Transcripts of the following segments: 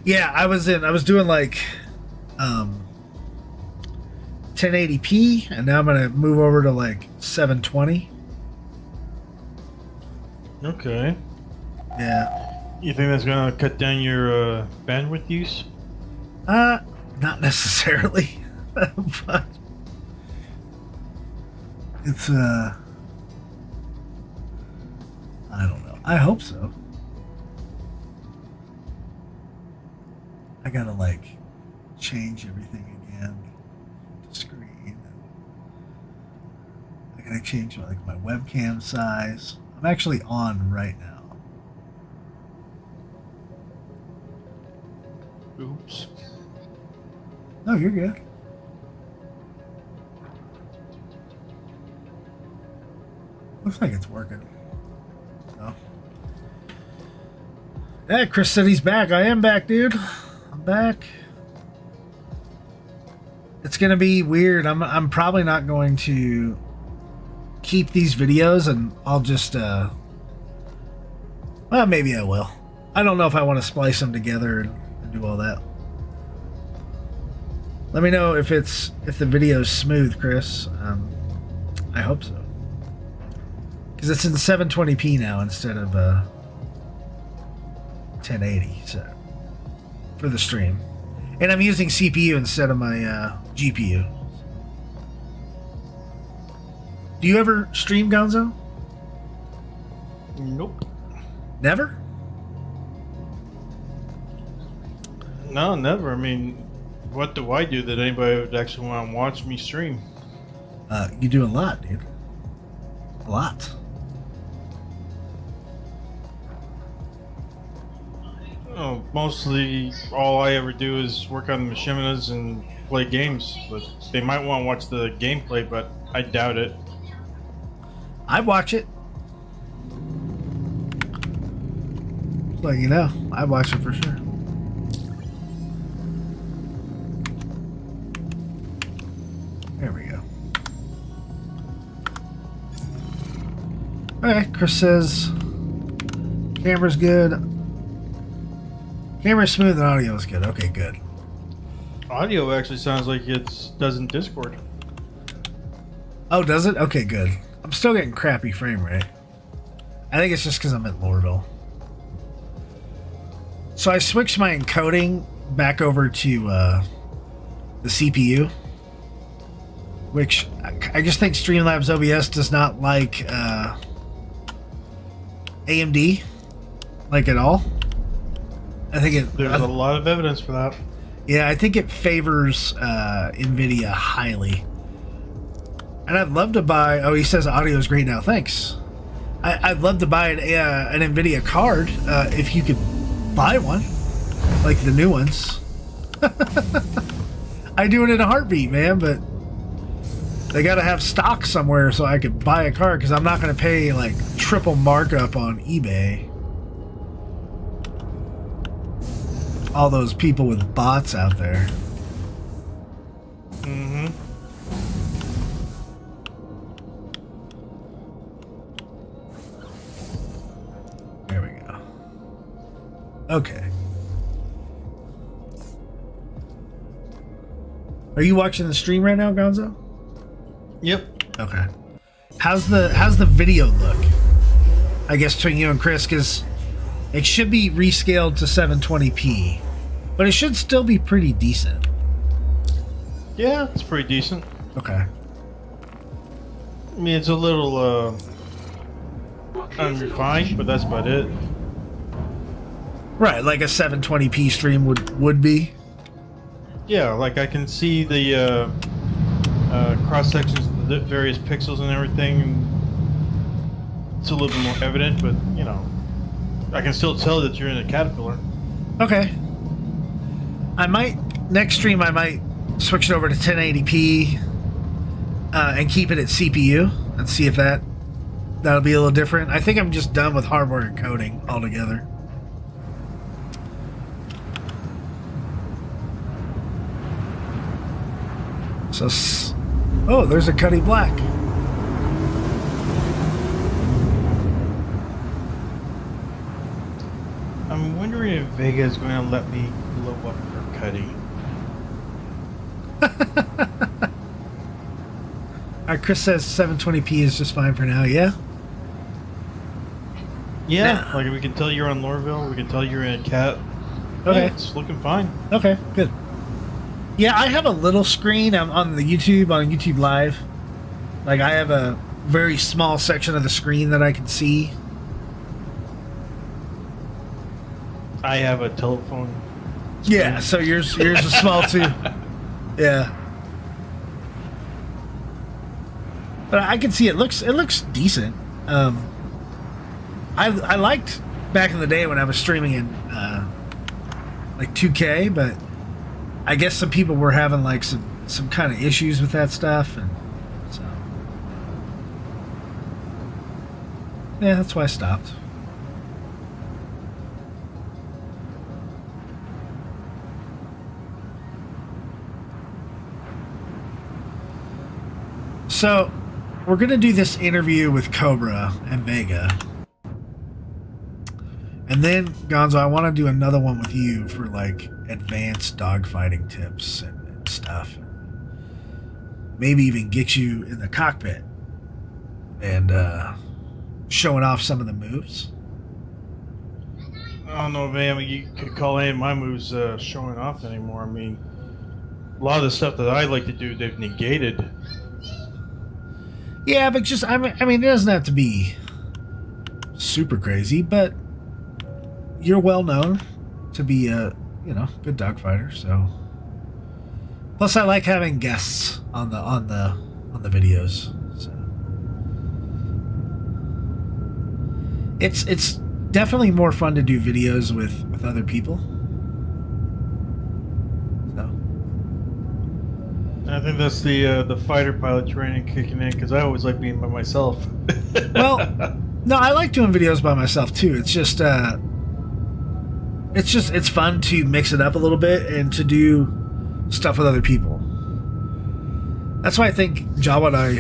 Yeah, I was doing like 1080p, and now I'm gonna move over to like 720. Okay. Yeah. You think that's gonna cut down your bandwidth use? Not necessarily, but it's I don't know. I hope so. I gotta like change everything again to screen. I gotta change like my webcam size. I'm actually on right now. Oops. No, you're good. Looks like it's working. So. Hey, Chris said he's back. I am back, dude. I'm back. It's gonna be weird. I'm probably not going to keep these videos, and I'll just well, maybe I will. I don't know if I want to splice them together and do all that. Let me know if the video's smooth, Chris. I hope so, because it's in 720p now instead of 1080. So for the stream, and I'm using CPU instead of my GPU. Do you ever stream, Gonzo? Nope. Never? No, never. I mean, what do I do that anybody would actually want to watch me stream? You do a lot, dude. A lot. Oh, mostly all I ever do is work on the machininas and play games. But they might want to watch the gameplay, but I doubt it. I watch it. So you know, I watch it for sure. There we go. Okay, Chris says camera's good. Camera's smooth and audio is good. Okay, good. Audio actually sounds like it does in Discord. Oh, does it? Okay, good. I'm still getting crappy frame rate. I think it's just because I'm at Lorville. So I switched my encoding back over to the CPU, which I just think Streamlabs OBS does not like AMD, like at all. I think There's a lot of evidence for that. Yeah, I think it favors NVIDIA highly. And I'd love to buy... Oh, he says audio is great now. Thanks. I'd love to buy an NVIDIA card if you could buy one. Like the new ones. I do it in a heartbeat, man, but they got to have stock somewhere so I could buy a card, because I'm not going to pay like triple markup on eBay. All those people with bots out there. Mm-hmm. There we go. Okay. Are you watching the stream right now, Gonzo? Yep. Okay. How's the video look? I guess between you and Chris, because it should be rescaled to 720p, but it should still be pretty decent. Yeah, it's pretty decent. Okay. I mean, it's a little unrefined, but that's about it. Right, like a 720p stream would be. Yeah, like I can see the cross sections of the various pixels and everything. And it's a little bit more evident, but you know, I can still tell that you're in a caterpillar. Okay. Next stream I might switch it over to 1080p and keep it at CPU and see if that'll be a little different. I think I'm just done with hardware encoding altogether. So, oh, there's a Cuddy Black. I'm wondering if Vega is going to let me up her cutty. Chris says 720p is just fine for now. Yeah. Yeah, like we can tell you're on Lorville. We can tell you're in a cat. Okay. Yeah, it's looking fine. Okay, good. Yeah, I have a little screen on the YouTube, on YouTube Live. Like, I have a very small section of the screen that I can see. I have a telephone screen. Yeah, so yours is small too. Yeah. But I can see it looks decent. I liked back in the day when I was streaming in like 2K, but I guess some people were having like some kind of issues with that stuff, and so yeah, that's why I stopped. So we're gonna do this interview with Cobra and Vega. And then, Gonzo, I want to do another one with you for, like, advanced dogfighting tips and stuff. Maybe even get you in the cockpit and showing off some of the moves. I don't know, man. You could call any of my moves showing off anymore. I mean, a lot of the stuff that I like to do, they've negated. Yeah, but just, I mean, it doesn't have to be super crazy, but you're well known to be a, good dogfighter, so. Plus, I like having guests on the videos. So it's definitely more fun to do videos with other people. So. I think that's the fighter pilot training kicking in, because I always like being by myself. Well, no, I like doing videos by myself too. It's fun to mix it up a little bit and to do stuff with other people. That's why I think Jawa and I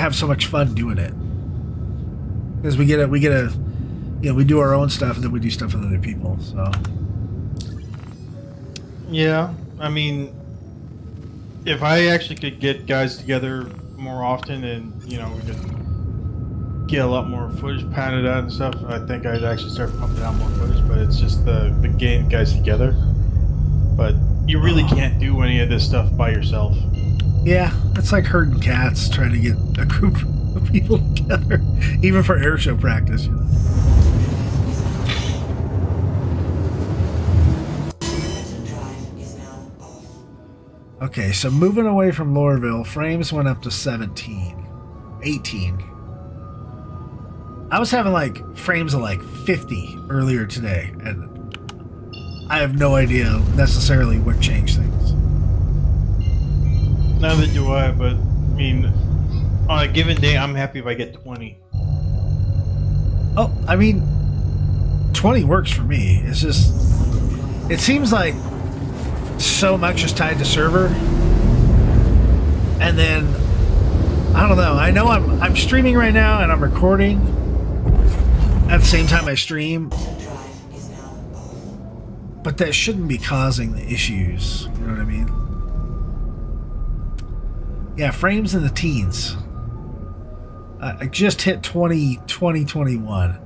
have so much fun doing it. Because we do our own stuff and then we do stuff with other people. So yeah, I mean, if I actually could get guys together more often and we could get a lot more footage padded out and stuff, I think I'd actually start pumping out more footage. But it's just the getting guys together. But you really can't do any of this stuff by yourself. Yeah, it's like herding cats trying to get a group of people together, even for airshow practice. Okay, so moving away from Lorville, frames went up to 17, 18. I was having like frames of like 50 earlier today, and I have no idea necessarily what changed things. Neither do I, but I mean, on a given day, I'm happy if I get 20. Oh, I mean, 20 works for me. It's just, it seems like so much is tied to server, and then I don't know. I know I'm streaming right now and I'm recording at the same time I stream, but that shouldn't be causing the issues. You know what I mean? Yeah, frames in the teens. I just hit 2021,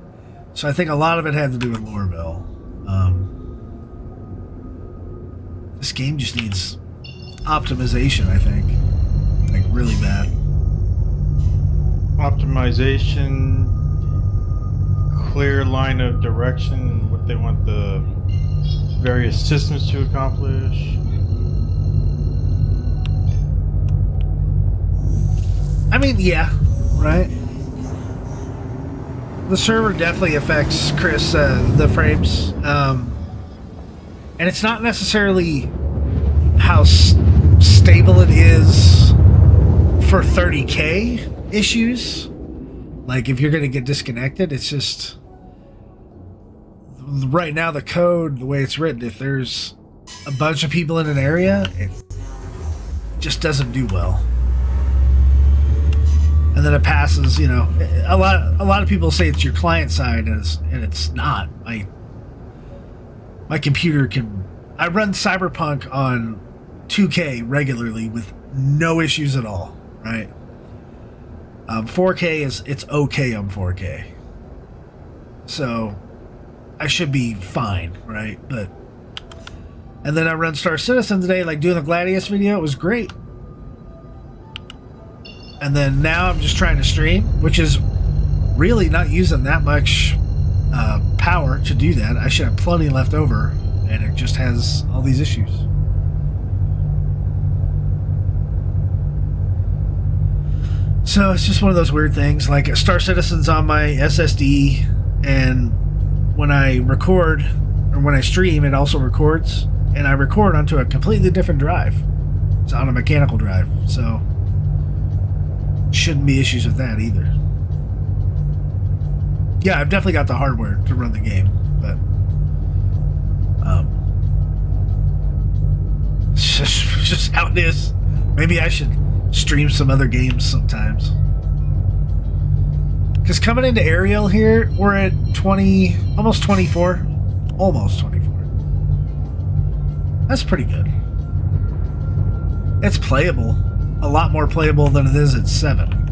so I think a lot of it had to do with Lorville. This game just needs optimization, I think, like really bad. Optimization, clear line of direction, what they want the various systems to accomplish. I mean, yeah, right? The server definitely affects, Chris, the frames. And it's not necessarily how stable it is for 30K issues. Like, if you're going to get disconnected, it's just... Right now, the code, the way it's written, if there's a bunch of people in an area, it just doesn't do well. And then it passes, a lot of people say it's your client side, and it's not. My computer can... I run Cyberpunk on 2K regularly with no issues at all, right? 4K it's okay on 4K. So I should be fine, right? But... And then I run Star Citizen today, like doing the Gladius video. It was great. And then now I'm just trying to stream, which is really not using that much power to do that. I should have plenty left over, and it just has all these issues. So it's just one of those weird things. Like Star Citizen's on my SSD, and when I record, or when I stream, it also records, and I record onto a completely different drive. It's on a mechanical drive, so shouldn't be issues with that either. Yeah, I've definitely got the hardware to run the game, but it's just how it is. Maybe I should stream some other games sometimes. Because coming into Ariel here, we're at 20, almost 24. Almost 24. That's pretty good. It's playable. A lot more playable than it is at 7.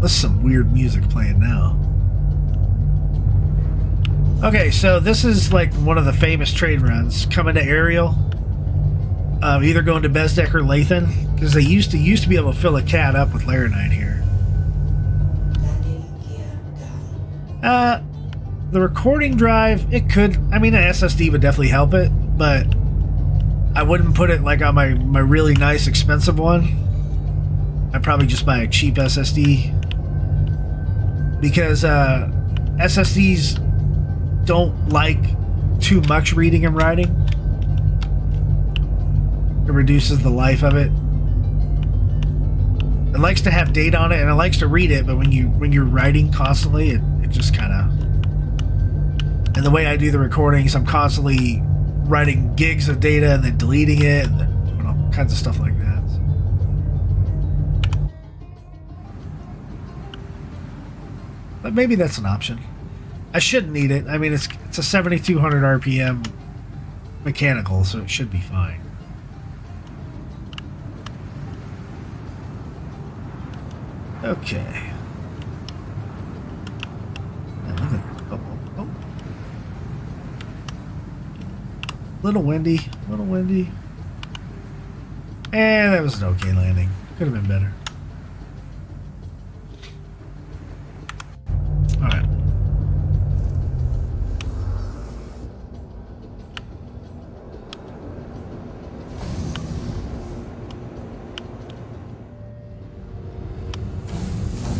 There's some weird music playing now. Okay, so this is like one of the famous trade runs. Coming to Ariel. Either going to Bezdek or Lathan. Because they used to be able to fill a cat up with Laranite here. The recording drive, it could... I mean, an SSD would definitely help it. But I wouldn't put it like on my really nice expensive one. I'd probably just buy a cheap SSD. Because SSDs don't like too much reading and writing. It reduces the life of it. It likes to have data on it, and it likes to read it, but when you're writing constantly, it just kind of... And the way I do the recordings, I'm constantly writing gigs of data and then deleting it, and then doing all kinds of stuff like that. But maybe that's an option. I shouldn't need it. I mean, it's a 7,200 RPM mechanical, so it should be fine. Okay. Oh. Little windy. And that was an okay landing. Could have been better. Alright.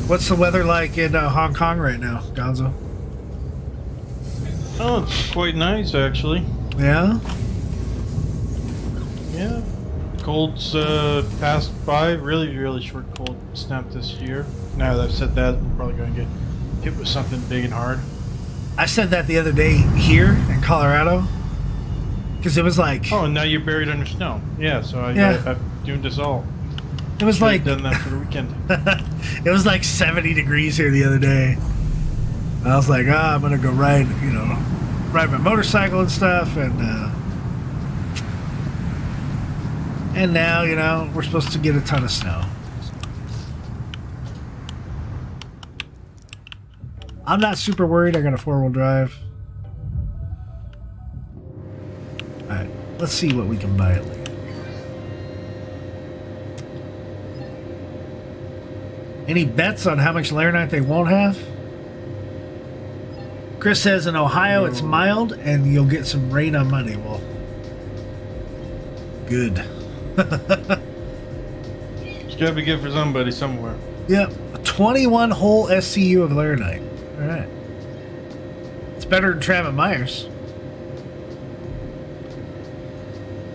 What's the weather like in Hong Kong right now, Gonzo? Oh, it's quite nice, actually. Yeah? Yeah. Cold's passed by. Really, really short cold snap this year. Now that I've said that, I'm probably going to get hit with something big and hard. I said that the other day here in Colorado. Because it was like... Oh, and now you're buried under snow. Yeah, so I've doomed this all. It was like... done that for the weekend. It was like 70 degrees here the other day. And I was like, I'm going to go ride my motorcycle and stuff. And now, we're supposed to get a ton of snow. I'm not super worried. I got a 4-wheel drive. Alright, let's see what we can buy at least. Any bets on how much Laranite they won't have? Chris says in Ohio it's mild and you'll get some rain on Monday. Well, good. It's gotta be good for somebody somewhere. Yep, a 21 hole SCU of Laranite. All right, it's better than Travis Myers.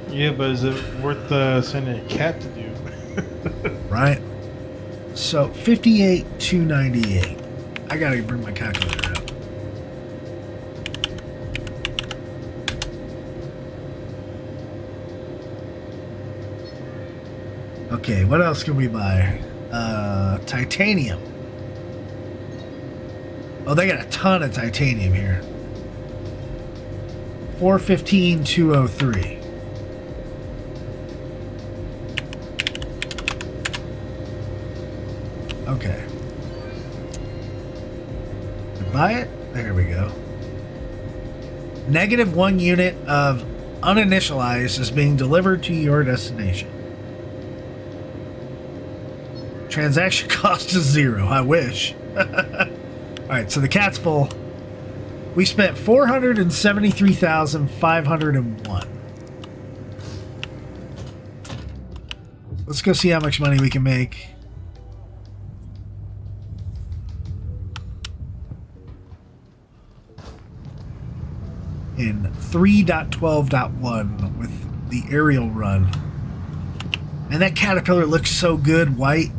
Yeah, but is it worth sending a cat to do? Right. So 58,298. I gotta bring my calculator out. Okay, what else can we buy? Titanium. Oh, they got a ton of titanium here. 415,203. Okay. Buy it? There we go. -1 unit of uninitialized is being delivered to your destination. Transaction cost is 0. I wish. Alright, so the cat's full. We spent 473,501. Let's go see how much money we can make. In 3.12.1 with the aerial run. And that caterpillar looks so good, white.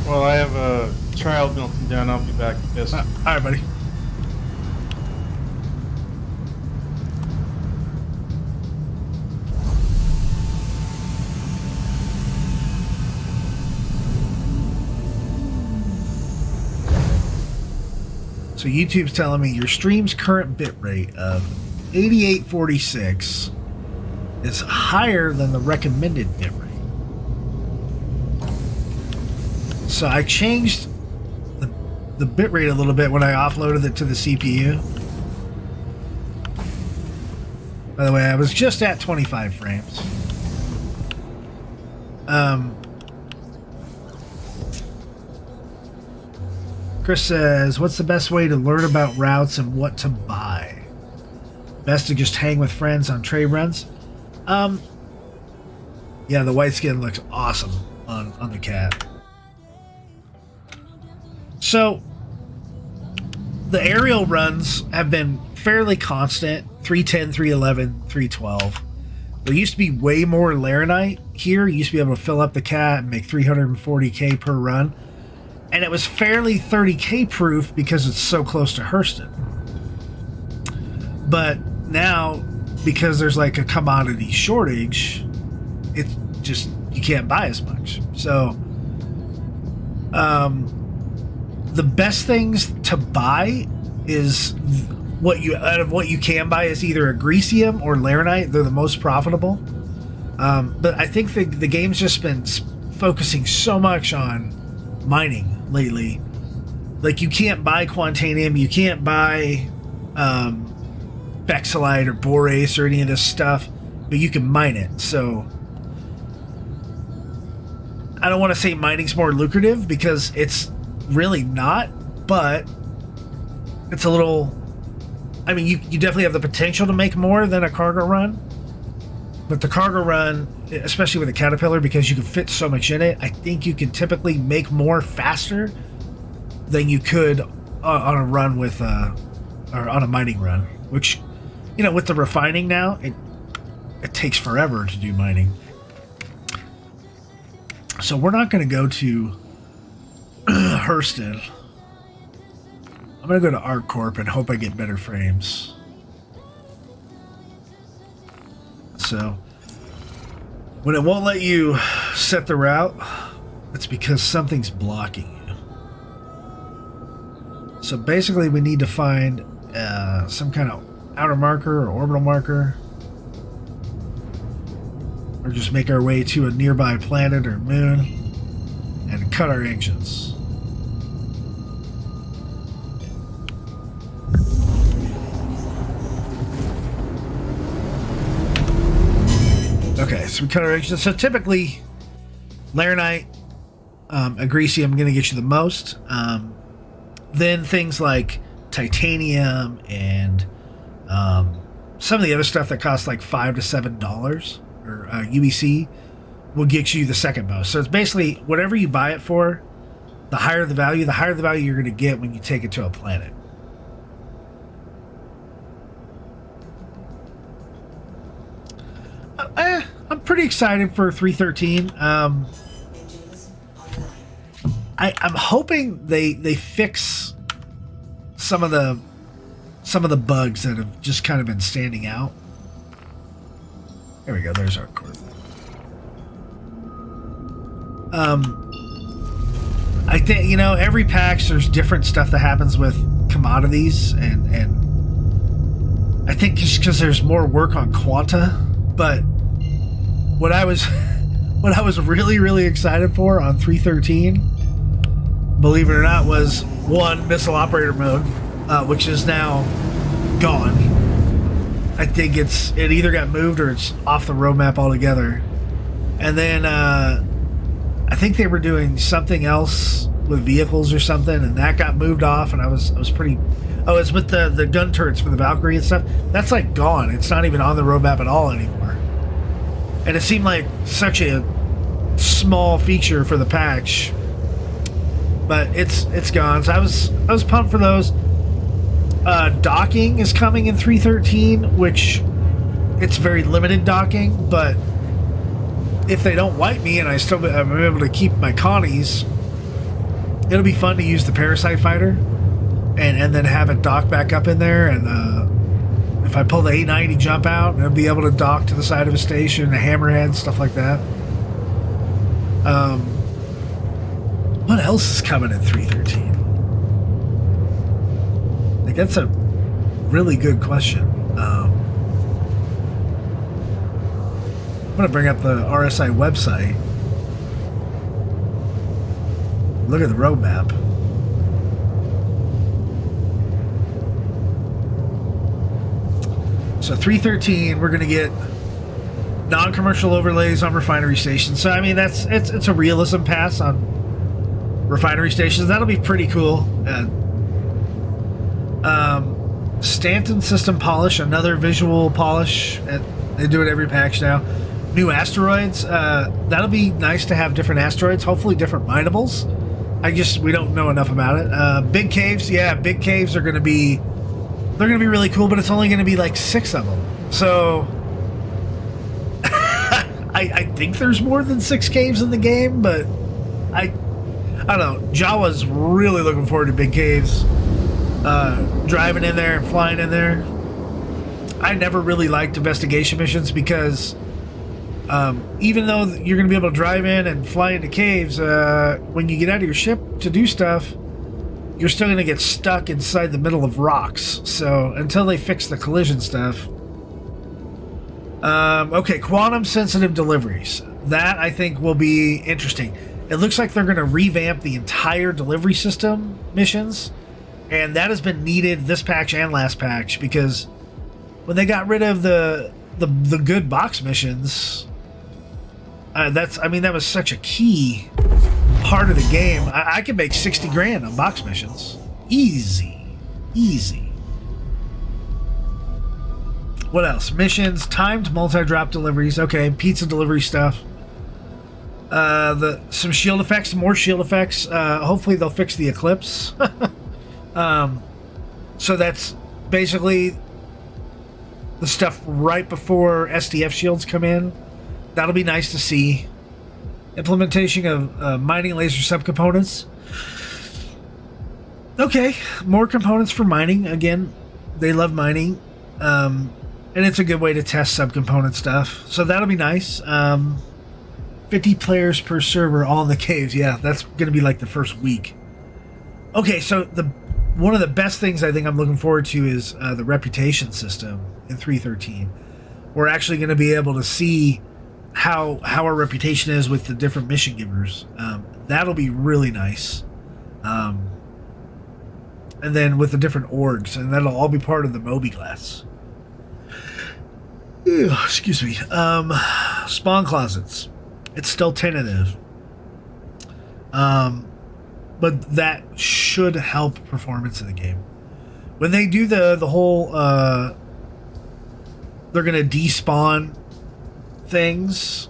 Well, I have a trial melting down. I'll be back. Yes. All right, buddy. So YouTube's telling me your stream's current bitrate of 8846 is higher than the recommended bitrate. So I changed the bitrate a little bit when I offloaded it to the CPU. By the way, I was just at 25 frames. Chris says, what's the best way to learn about routes and what to buy? Best to just hang with friends on trade runs? Yeah, the white skin looks awesome on the cat. So, the aerial runs have been fairly constant. 310, 311, 312. There used to be way more Laranite here. You used to be able to fill up the cat and make 340k per run. And it was fairly 30k proof because it's so close to Hurston. But now, because there's like a commodity shortage, it's just, you can't buy as much. So, the best things to buy is out of what you can buy is either a Grecium or Laranite. They're the most profitable. But I think the game's just been focusing so much on mining lately. Like, you can't buy Quantanium, you can't buy Bexolite or Borace or any of this stuff, but you can mine it. So I don't want to say mining's more lucrative because it's really not, but it's a little, I mean, you definitely have the potential to make more than a cargo run. But the cargo run, especially with a Caterpillar, because you can fit so much in it, I think you can typically make more faster than you could on a run with, or on a mining run. Which, you know, with the refining now, it takes forever to do mining. So we're not going to go to Hurston. I'm going to go to ArcCorp and hope I get better frames. So, when it won't let you set the route, it's because something's blocking you. So basically we need to find some kind of outer marker or orbital marker. Or just make our way to a nearby planet or moon and cut our engines. Okay, so we cut our engines. So typically, Laranite, Agresium going to get you the most. Then things like titanium and some of the other stuff that costs like $5 to $7 or UBC will get you the second most. So it's basically whatever you buy it for, the higher the value you're going to get when you take it to a planet. I'm pretty excited for 313. I'm hoping they fix some of the bugs that have just kind of been standing out. There we go. There's our cord. I think, every patch there's different stuff that happens with commodities, and I think just because there's more work on quanta. But what I was really, really excited for on 3.13, believe it or not, was one, missile operator mode, which is now gone. I think it either got moved or it's off the roadmap altogether. And then I think they were doing something else with vehicles or something, and that got moved off, and I was pretty... Oh, it's with the gun turrets for the Valkyrie and stuff. That's like gone. It's not even on the roadmap at all anymore. And it seemed like such a small feature for the patch, but it's gone. So I was pumped for those. Docking is coming in 3.13, which it's very limited docking, but if they don't wipe me and I'm able to keep my Connies, it'll be fun to use the Parasite Fighter and then have it dock back up in there. And if I pull the 890 jump out, I'll be able to dock to the side of a station, a hammerhead, stuff like that. What else is coming in 3.13? Like, that's a really good question. I'm going to bring up the RSI website. Look at the roadmap. So 3.13, we're going to get non-commercial overlays on refinery stations. So I mean, it's a realism pass on refinery stations. That'll be pretty cool. Stanton system polish, another visual polish. They do it every patch now. New asteroids. That'll be nice to have different asteroids. Hopefully different minables. We don't know enough about it. Big caves. Yeah, big caves are going to be... They're going to be really cool, but it's only going to be like 6 of them. So... I think there's more than 6 caves in the game, but I don't know. Jawa's really looking forward to big caves. Driving in there and flying in there. I never really liked investigation missions because even though you're going to be able to drive in and fly into caves, when you get out of your ship to do stuff, you're still going to get stuck inside the middle of rocks. So until they fix the collision stuff. Okay, quantum sensitive deliveries. That I think will be interesting. It looks like they're going to revamp the entire delivery system missions, and that has been needed this patch and last patch, because when they got rid of the good box missions, that was such a key part of the game. I could make 60 grand on box missions. Easy. What else? Missions, timed multi-drop deliveries. Okay, pizza delivery stuff. Some shield effects, more shield effects. Hopefully they'll fix the eclipse. So that's basically the stuff right before SDF shields come in. That'll be nice to see. Implementation of mining laser subcomponents. Okay, more components for mining. Again, they love mining. And it's a good way to test subcomponent stuff. So that'll be nice. 50 players per server, all in the caves. Yeah, that's going to be like the first week. Okay, so one of the best things I think I'm looking forward to is the reputation system in 3.13. We're actually going to be able to see how our reputation is with the different mission givers. That'll be really nice. And then with the different orgs, and that'll all be part of the Moby-Glass. Excuse me. Spawn closets. It's still tentative. But that should help performance of the game. When they do the whole they're gonna despawn things.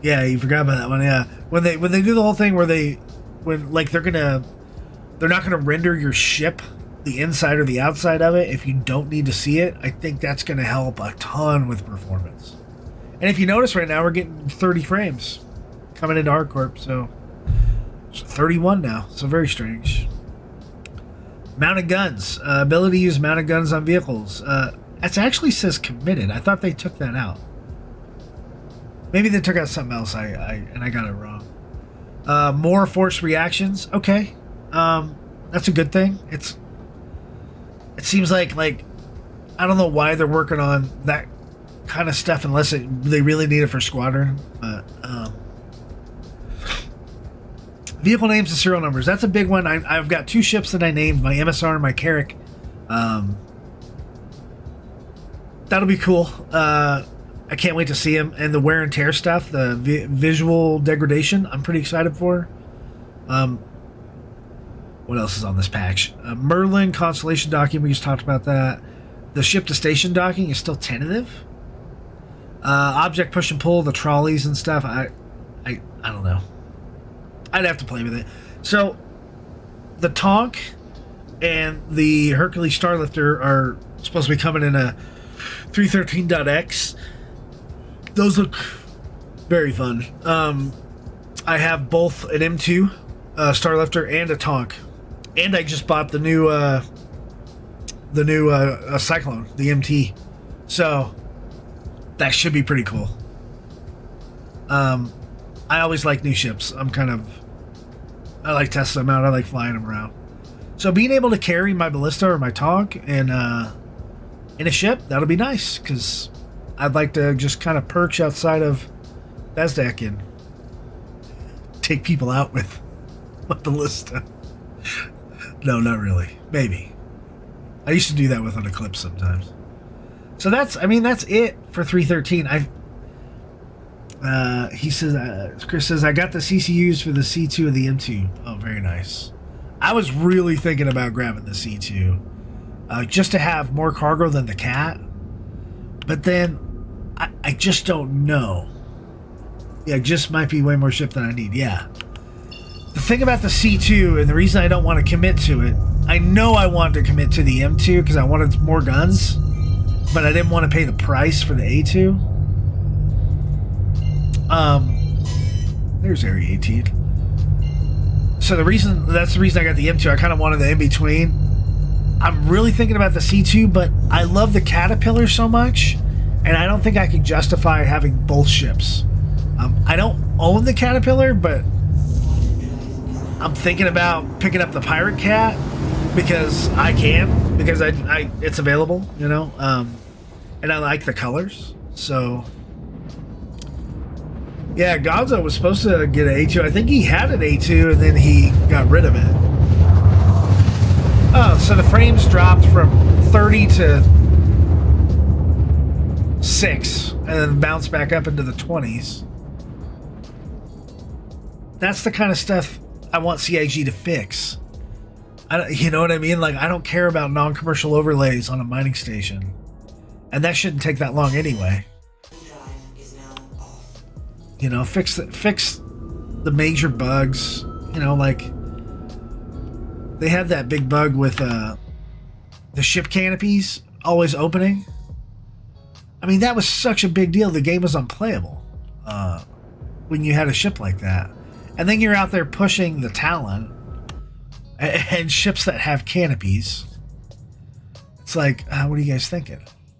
Yeah, you forgot about that one. Yeah. When they do the whole thing where they're not gonna render your ship, the inside or the outside of it, if you don't need to see it, I think that's going to help a ton with performance. And if you notice right now, we're getting 30 frames coming into Hardcorp, so 31 now, so very strange. Mounted guns, ability to use mounted guns on vehicles. It actually says committed. I thought they took that out. Maybe they took out something else. And I got it wrong. More force reactions. Okay, that's a good thing. It seems like I don't know why they're working on that kind of stuff unless they really need it for squadron. But vehicle names and serial numbers. That's a big one. I've got 2 ships that I named, my MSR and my Carrack. That'll be cool. I can't wait to see them. And the wear and tear stuff, the visual degradation, I'm pretty excited for. What else is on this patch? Merlin Constellation docking, we just talked about that. The ship to station docking is still tentative. Object push and pull, the trolleys and stuff, I don't know. I'd have to play with it. So, the Tonk and the Hercules Starlifter are supposed to be coming in a 313.x. Those look very fun. I have both an M2 Starlifter and a Tonk, and I just bought the new Cyclone, the MT. So that should be pretty cool. I always like new ships. I like testing them out. I like flying them around. So being able to carry my ballista or my Tonk in a ship, that'll be nice, because I'd like to just kind of perch outside of Bezdek and take people out with my ballista. No, not really. Maybe. I used to do that with an Eclipse sometimes. So that's it for 313. He says, Chris says, I got the CCUs for the C2 and the M2. Oh, very nice. I was really thinking about grabbing the C2, just to have more cargo than the Cat. But then I just don't know. Yeah, just might be way more ship than I need. Yeah. The thing about the C2, and the reason I don't want to commit to it, I know I wanted to commit to the M2 because I wanted more guns, but I didn't want to pay the price for the A2. There's Area 18. So that's the reason I got the M2. I kind of wanted the in-between. I'm really thinking about the C2, but I love the Caterpillar so much, and I don't think I can justify having both ships. I don't own the Caterpillar, but I'm thinking about picking up the Pirate Cat because I can, because it's available, you know, and I like the colors. So yeah, Gonzo was supposed to get an A2. I think he had an A2 and then he got rid of it. Oh, so the frames dropped from 30 to 6 and then bounced back up into the 20s. That's the kind of stuff I want CIG to fix. You know what I mean? Like, I don't care about non-commercial overlays on a mining station. And that shouldn't take that long anyway. You know, fix the major bugs. You know, like, they had that big bug with the ship canopies always opening. I mean, that was such a big deal. The game was unplayable when you had a ship like that. And then you're out there pushing the Talon and ships that have canopies. It's like, what are you guys thinking?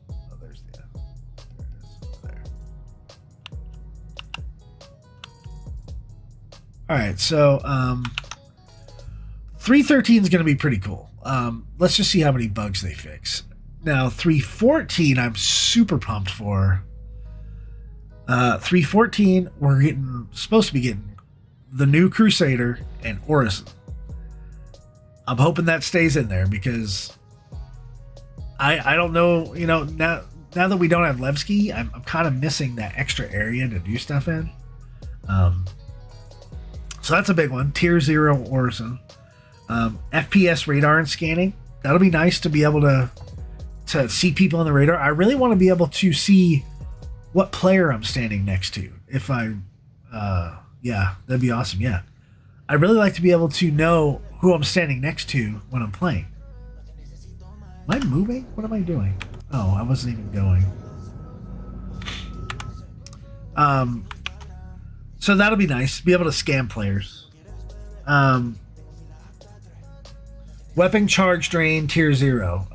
Oh, there's the... There it is, over there. Alright, so 313 is going to be pretty cool. Let's just see how many bugs they fix. Now, 314, I'm super pumped for. 314, we're supposed to be getting the new Crusader and Orison. I'm hoping that stays in there because I don't know, you know, now that we don't have Levski, I'm kind of missing that extra area to do stuff in. So that's a big one. Tier 0 Orison. FPS radar and scanning. That'll be nice to be able to see people on the radar. I really want to be able to see what player I'm standing next to. If yeah, that'd be awesome. Yeah. I'd really like to be able to know who I'm standing next to when I'm playing. Am I moving? What am I doing? Oh, I wasn't even going. So that'll be nice. Be able to scam players. Weapon charge drain tier 0.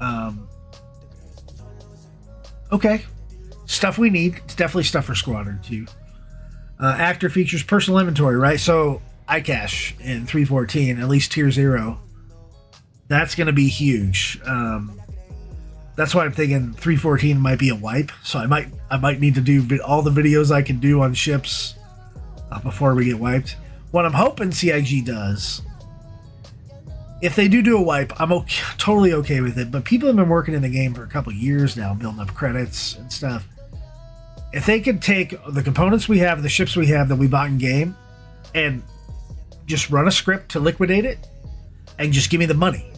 Okay. Stuff we need. It's definitely stuff for Squadron too. Actor features personal inventory, right? So iCache in 314, at least tier 0. That's going to be huge. That's why I'm thinking 314 might be a wipe. So I might need to do all the videos I can do on ships before we get wiped. What I'm hoping CIG does, if they do a wipe, I'm totally okay with it. But people have been working in the game for a couple years now, building up credits and stuff. If they could take the components we have, the ships we have that we bought in game, and just run a script to liquidate it, and just give me the money,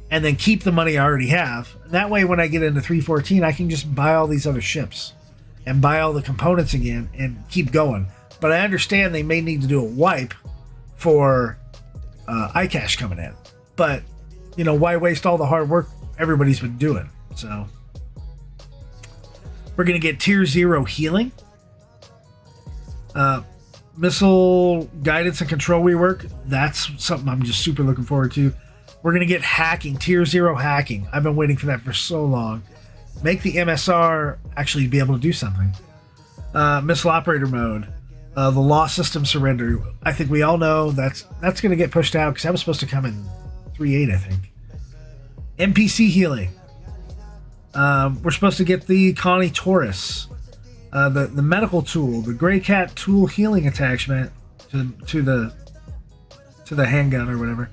and then keep the money I already have. That way, when I get into 314, I can just buy all these other ships and buy all the components again and keep going. But I understand they may need to do a wipe for iCache coming in. But, why waste all the hard work everybody's been doing? So we're going to get tier 0 healing. Missile guidance and control rework. That's something I'm just super looking forward to. We're going to get hacking, tier 0 hacking. I've been waiting for that for so long. Make the MSR actually be able to do something. Missile operator mode. The law system surrender. I think we all know that's going to get pushed out because that was supposed to come in 3.8, I think. NPC healing. We're supposed to get the Connie Taurus, the medical tool, the Greycat tool healing attachment to the handgun or whatever.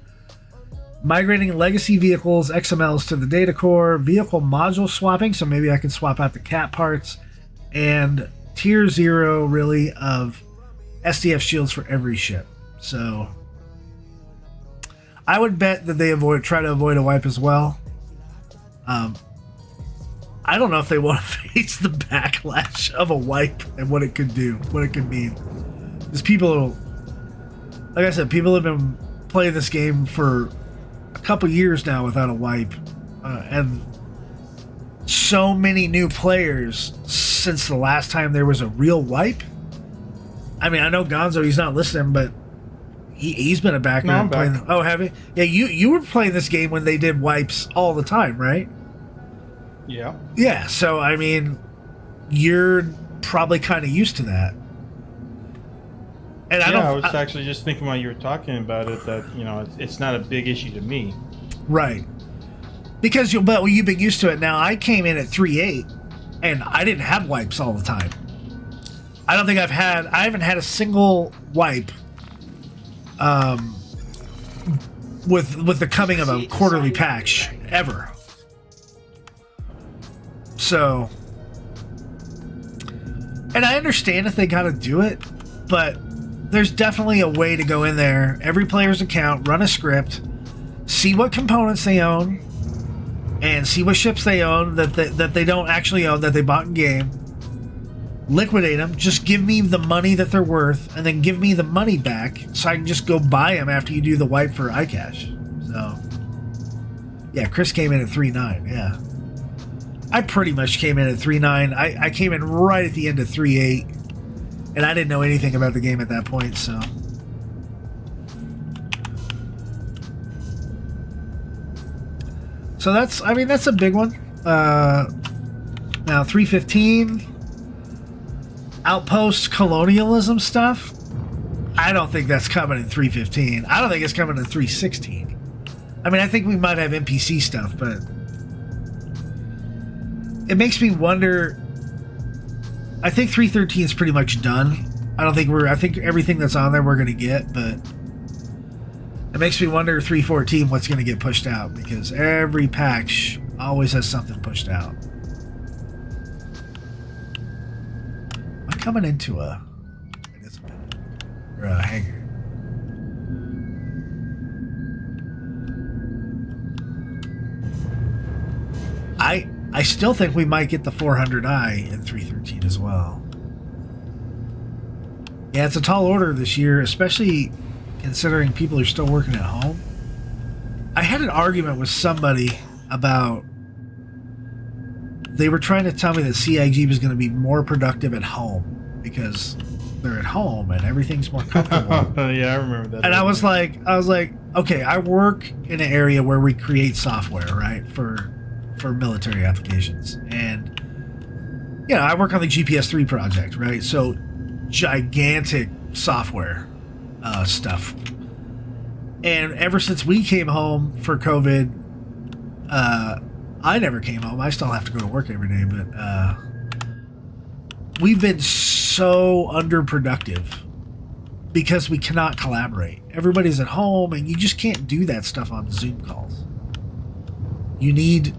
Migrating legacy vehicles XMLs to the data core, vehicle module swapping, so maybe I can swap out the cat parts, and tier 0 really of SDF shields for every ship. So I would bet that they try to avoid a wipe as well. I don't know if they want to face the backlash of a wipe and what it could do, what it could mean. Because people, like I said, people have been playing this game for a couple years now without a wipe. And so many new players since the last time there was a real wipe. I mean, I know Gonzo, he's not listening, but he's been a backer. No, I'm playing. back. Oh, have you? Yeah, you were playing this game when they did wipes all the time, right? Yeah. Yeah, so I mean, you're probably kind of used to that. And I was actually just thinking while you were talking about it that it's not a big issue to me. Right. Because you've been used to it. Now I came in at 3.8, and I didn't have wipes all the time. I don't think I haven't had a single wipe with the coming of a quarterly patch ever. So, and I understand if they got to do it, but there's definitely a way to go in there, every player's account, run a script, see what components they own, and see what ships they own that they don't actually own, that they bought in game. Liquidate them. Just give me the money that they're worth, and then give me the money back so I can just go buy them after you do the wipe for iCache. So, yeah, Chris came in at 3.9. Yeah. I pretty much came in at 3.9. I came in right at the end of 3.8, and I didn't know anything about the game at that point, so. So that's a big one. Now 315, outpost colonialism stuff. I don't think that's coming in 315. I don't think it's coming in 316. I mean, I think we might have NPC stuff, but it makes me wonder. I think 313 is pretty much done. I think everything that's on there we're going to get, but it makes me wonder 314 what's going to get pushed out, because every patch always has something pushed out. I'm coming into a hangar. I still think we might get the 400i in 313 as well. Yeah, it's a tall order this year, especially considering people are still working at home. I had an argument with somebody about, they were trying to tell me that CIG was going to be more productive at home because they're at home and everything's more comfortable. Yeah, I remember that. And I was like, okay, I work in an area where we create software, right, for military applications. And, I work on the GPS 3 project, right? So gigantic software stuff. And ever since we came home for COVID, I never came home. I still have to go to work every day, but we've been so underproductive because we cannot collaborate. Everybody's at home, and you just can't do that stuff on Zoom calls. You need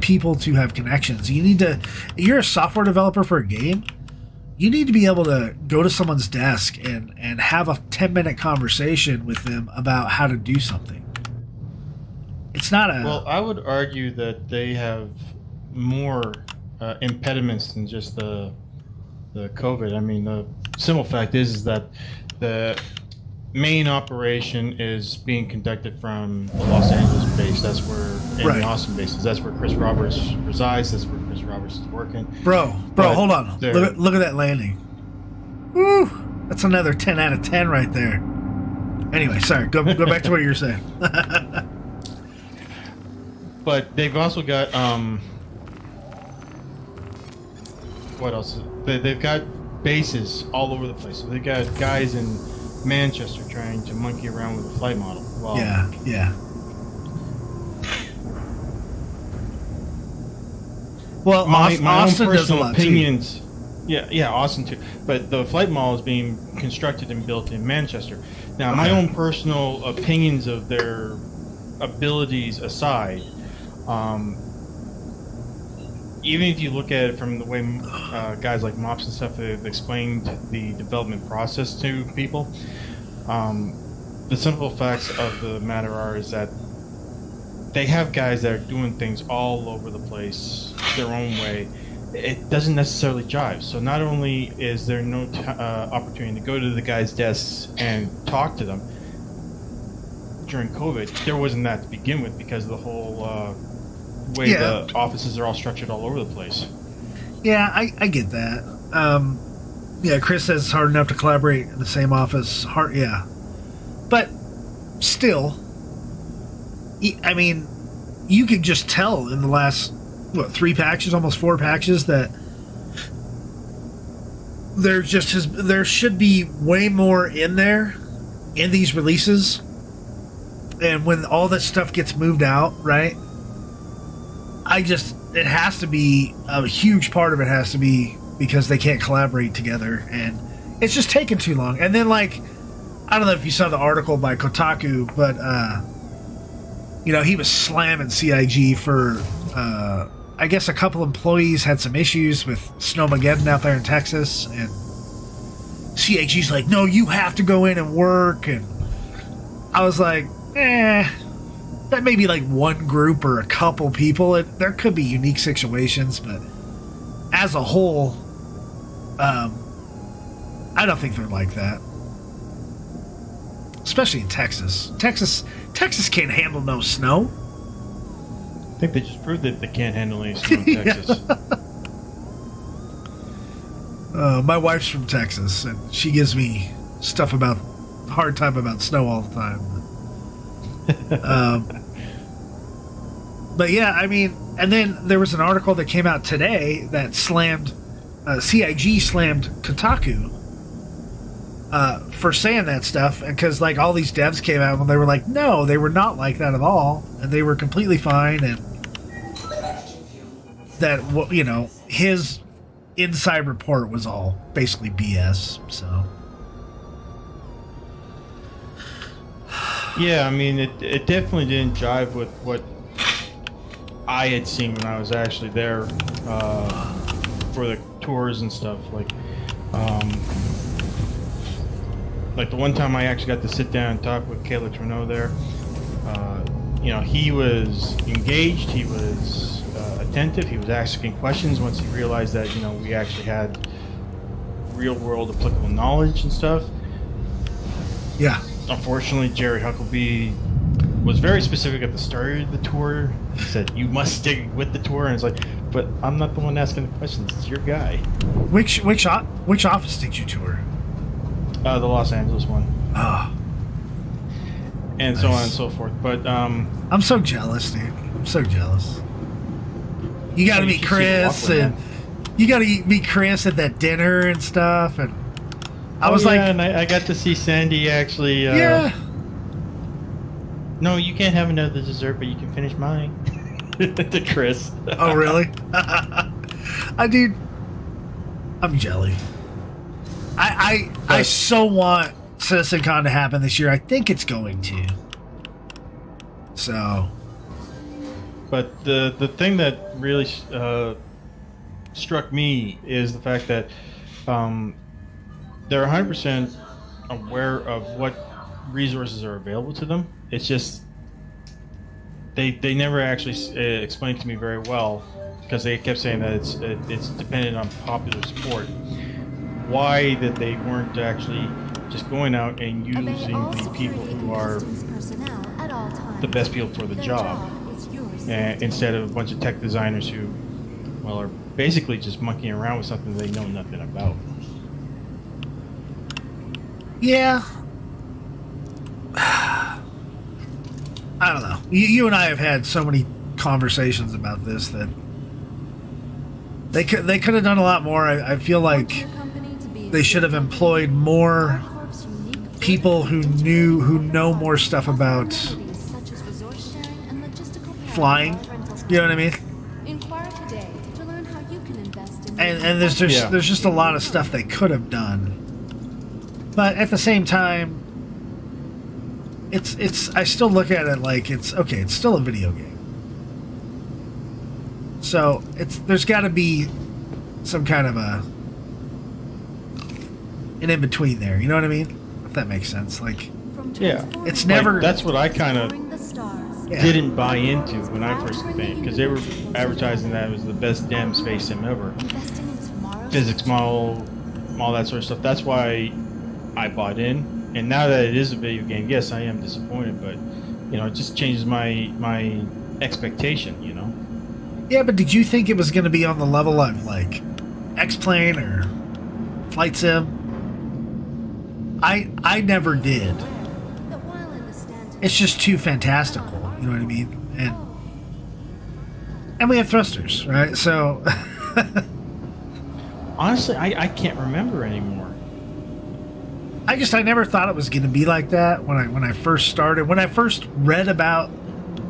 people to have connections. You're a software developer for a game. You need to be able to go to someone's desk and have a 10-minute conversation with them about how to do something. It's not a... Well, I would argue that they have more impediments than just the COVID. I mean, the simple fact is that the main operation is being conducted from the Los Angeles base. That's where, and Right. the Austin base. That's where Chris Roberts resides. That's where Chris Roberts is working. Bro, hold on. Look at that landing. Woo! That's another 10 out of 10 right there. Anyway, sorry. Go back to what you were saying. But they've also got what else? They've got bases all over the place. So they've got guys in Manchester trying to monkey around with a flight model. Well, Yeah. Well, my Austin own does a personal lot opinions. Yeah, Austin too. But the flight model is being constructed and built in Manchester. Now, my own personal opinions of their abilities aside, even if you look at it from the way guys like Mops and stuff have explained the development process to people, the simple facts of the matter is that they have guys that are doing things all over the place their own way. It doesn't necessarily jive. So not only is there no opportunity to go to the guys' desks and talk to them during COVID, there wasn't that to begin with because of the whole way the offices are all structured all over the place. Yeah, I get that. Chris says it's hard enough to collaborate in the same office. But still, I mean, you could just tell in the last, 3 patches, almost 4 patches, that there should be way more in there in these releases. And when all that stuff gets moved out, right? It has to be, a huge part of it has to be because they can't collaborate together, and it's just taking too long. And then, I don't know if you saw the article by Kotaku, but, he was slamming CIG for, I guess a couple employees had some issues with Snowmageddon out there in Texas, and CIG's like, no, you have to go in and work, and I was like, that may be one group or a couple people. There could be unique situations, but as a whole, I don't think they're like that. Especially in Texas. Texas can't handle no snow. I think they just proved that they can't handle any snow in Texas. My wife's from Texas, and she gives me hard time about snow all the time. But yeah, I mean, and then there was an article that came out today that slammed, CIG slammed Kotaku for saying that stuff, and because all these devs came out and they were like, no, they were not like that at all, and they were completely fine, and that his inside report was all basically BS. So yeah, I mean, it definitely didn't jive with what I had seen when I was actually there for the tours and stuff. Like the one time I actually got to sit down and talk with Kayla Trudeau there, he was engaged, he was attentive, he was asking questions once he realized that, we actually had real world applicable knowledge and stuff. Yeah. Unfortunately, Jerry Huckleby was very specific at the start of the tour. He said, you must stick with the tour, and it's like, but I'm not the one asking the questions, it's your guy. Which office did you tour? The Los Angeles one. Oh. And nice. So on and so forth. But I'm so jealous, dude. I'm so jealous. You gotta meet Chris, and you gotta meet Chris at that dinner and stuff, and I was like, and I got to see Sandy actually. yeah. No, you can't have another dessert, but you can finish mine. To Chris. Oh, really? Dude, I'm jelly. I so want CitizenCon to happen this year. I think it's going to. So. But the thing that really struck me is the fact that they're 100% aware of what resources are available to them. It's just they never actually explained to me very well, because they kept saying that it's dependent on popular support. Why that they weren't actually just going out and using the people who are the best people for the job, instead of a bunch of tech designers who, well, are basically just monkeying around with something they know nothing about. Yeah. I don't know. You and I have had so many conversations about this that they could have done a lot more. I feel like they should have employed more people who know more stuff about flying. You know what I mean? And there's just a lot of stuff they could have done. But at the same time, I still look at it like it's still a video game. So there's got to be some kind of an in between there. You know what I mean? If that makes sense. Like, yeah, it's never. Like, that's what I kind of didn't buy into when I first came, because they were advertising that it was the best damn space sim ever. Physics model, all that sort of stuff. That's why I bought in. And now that it is a video game, yes, I am disappointed, but it just changes my expectation. Yeah, but did you think it was going to be on the level of like X-Plane or Flight Sim? I never did. It's just too fantastical. You know what I mean? And we have thrusters, right? So honestly, I can't remember anymore. I never thought it was going to be like that when I first started. When I first read about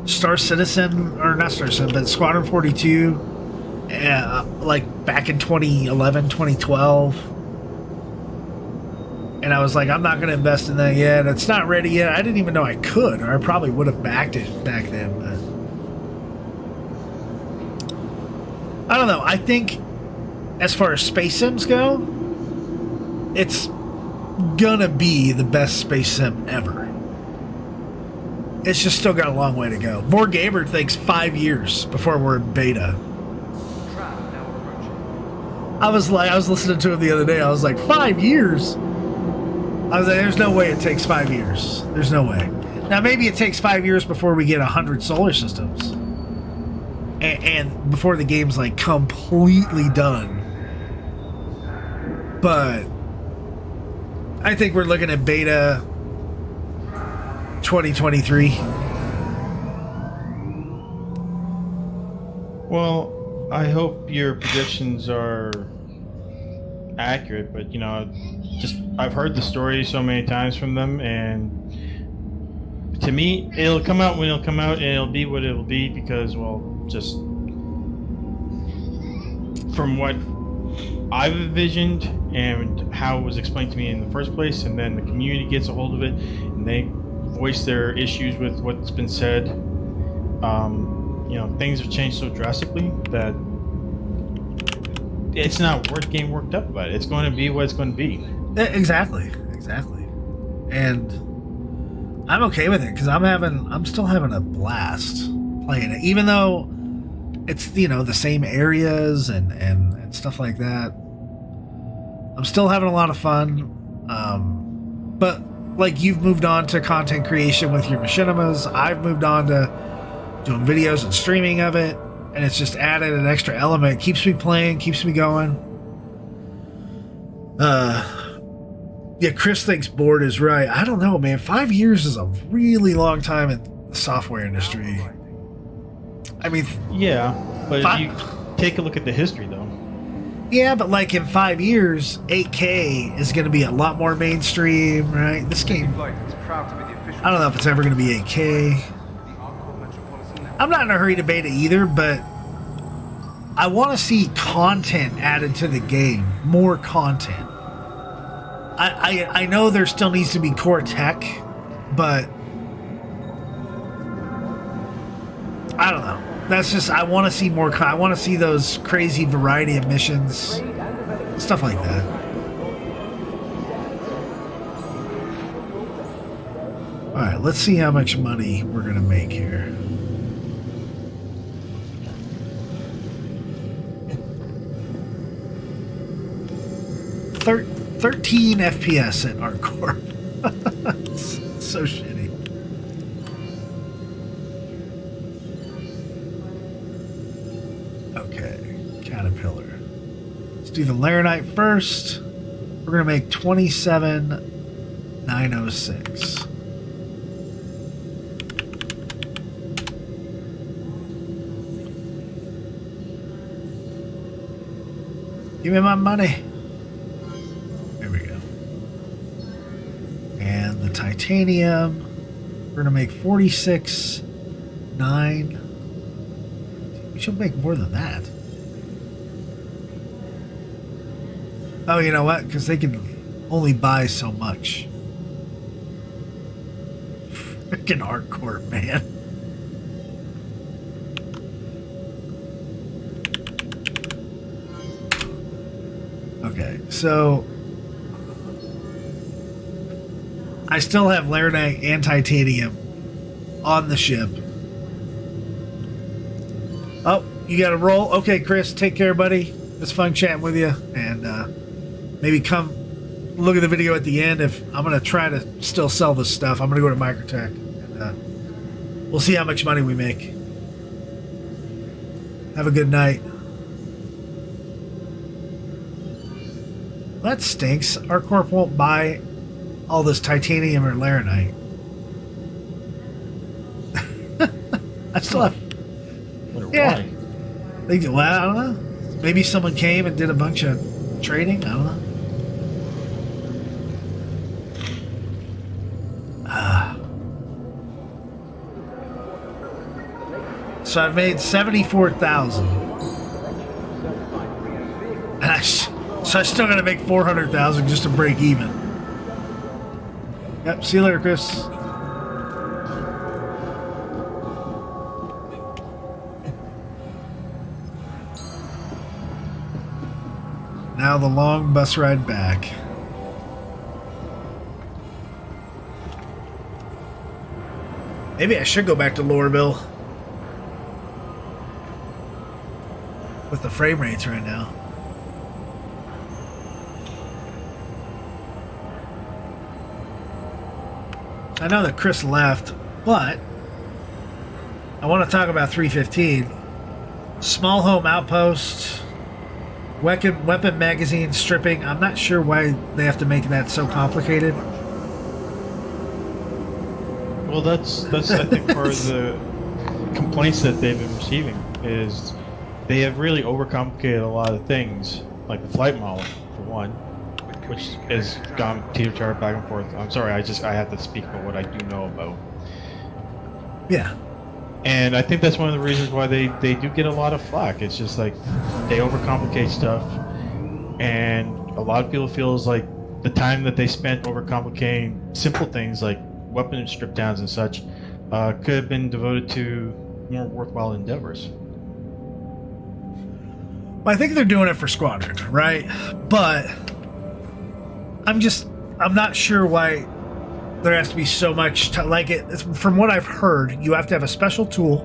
Star Citizen, or not Star Citizen, but Squadron 42, like back in 2011, 2012. And I was like, I'm not going to invest in that yet. It's not ready yet. I didn't even know I could, or I probably would have backed it back then. But I don't know. I think as far as space sims go, it's gonna be the best space sim ever. It's just still got a long way to go. More Gamer thinks 5 years before we're in beta. I was listening to him the other day. I was like, 5 years? I was like, there's no way it takes 5 years. There's no way. Now, maybe it takes 5 years before we get 100 solar systems. And before the game's like completely done. But I think we're looking at beta 2023. Well, I hope your predictions are accurate, but I've heard the story so many times from them, and to me, it'll come out when it'll come out, and it'll be what it'll be, because, well, just from what I've envisioned and how it was explained to me in the first place, and then the community gets a hold of it and they voice their issues with what's been said. Things have changed so drastically that it's not worth getting worked up about it. It's going to be what it's going to be. Exactly. And I'm okay with it, because I'm still having a blast playing it, even though it's the same areas and stuff like that. I'm still having a lot of fun. But like, you've moved on to content creation with your machinimas. I've moved on to doing videos and streaming of it, and it's just added an extra element. Keeps me playing, keeps me going. Yeah, Chris thinks bored is right. I don't know, man. 5 years is a really long time in the software industry. I mean, yeah, but if you take a look at the history, though, Yeah, but like in 5 years, 8K is going to be a lot more mainstream, right? This game, I don't know if it's ever going to be 8K. I'm not in a hurry to beta either, but I want to see content added to the game, more content. I know there still needs to be core tech, but I don't know. That's just, I want to see more. I want to see those crazy variety of missions, stuff like that. All right, let's see how much money we're gonna make here. Thir 13 FPS at Artcore. So shitty. Okay, Caterpillar. Let's do the Laranite first. We're gonna make 27,906. Give me my money. There we go. And the titanium, we're gonna make 46,900. We should make more than that. Oh, you know what? Because they can only buy so much. Freaking Hardcore, man. Okay, so I still have Laranite and titanium on the ship. Oh, you got to roll? Okay, Chris, take care, buddy. It's fun chatting with you. And maybe come look at the video at the end. If I'm going to try to still sell this stuff, I'm going to go to Microtech. And we'll see how much money we make. Have a good night. That stinks. Our corp won't buy all this titanium or Laranite. I still have... Yeah. Why? Well, I don't know. Maybe someone came and did a bunch of trading. I don't know. So I've made 74,000. And so I still got to make 400,000 just to break even. Yep. See you later, Chris. Now the long bus ride back. Maybe I should go back to Loreville with the frame rates right now. I know that Chris left, but I want to talk about 315. Small home outpost. Weapon magazine stripping. I'm not sure why they have to make that so complicated. Well, that's I think part of the complaints that they've been receiving is they have really overcomplicated a lot of things, like the flight model for one, which has gone teeter-totter back and forth. I'm sorry, I have to speak about what I do know about. Yeah. And I think that's one of the reasons why they do get a lot of flack. It's just like they overcomplicate stuff, and a lot of people feel is like the time that they spent overcomplicating simple things like weapon strip downs and such could have been devoted to more worthwhile endeavors. Well, I think they're doing it for Squadron, right? But I'm not sure why there has to be so much from what I've heard, you have to have a special tool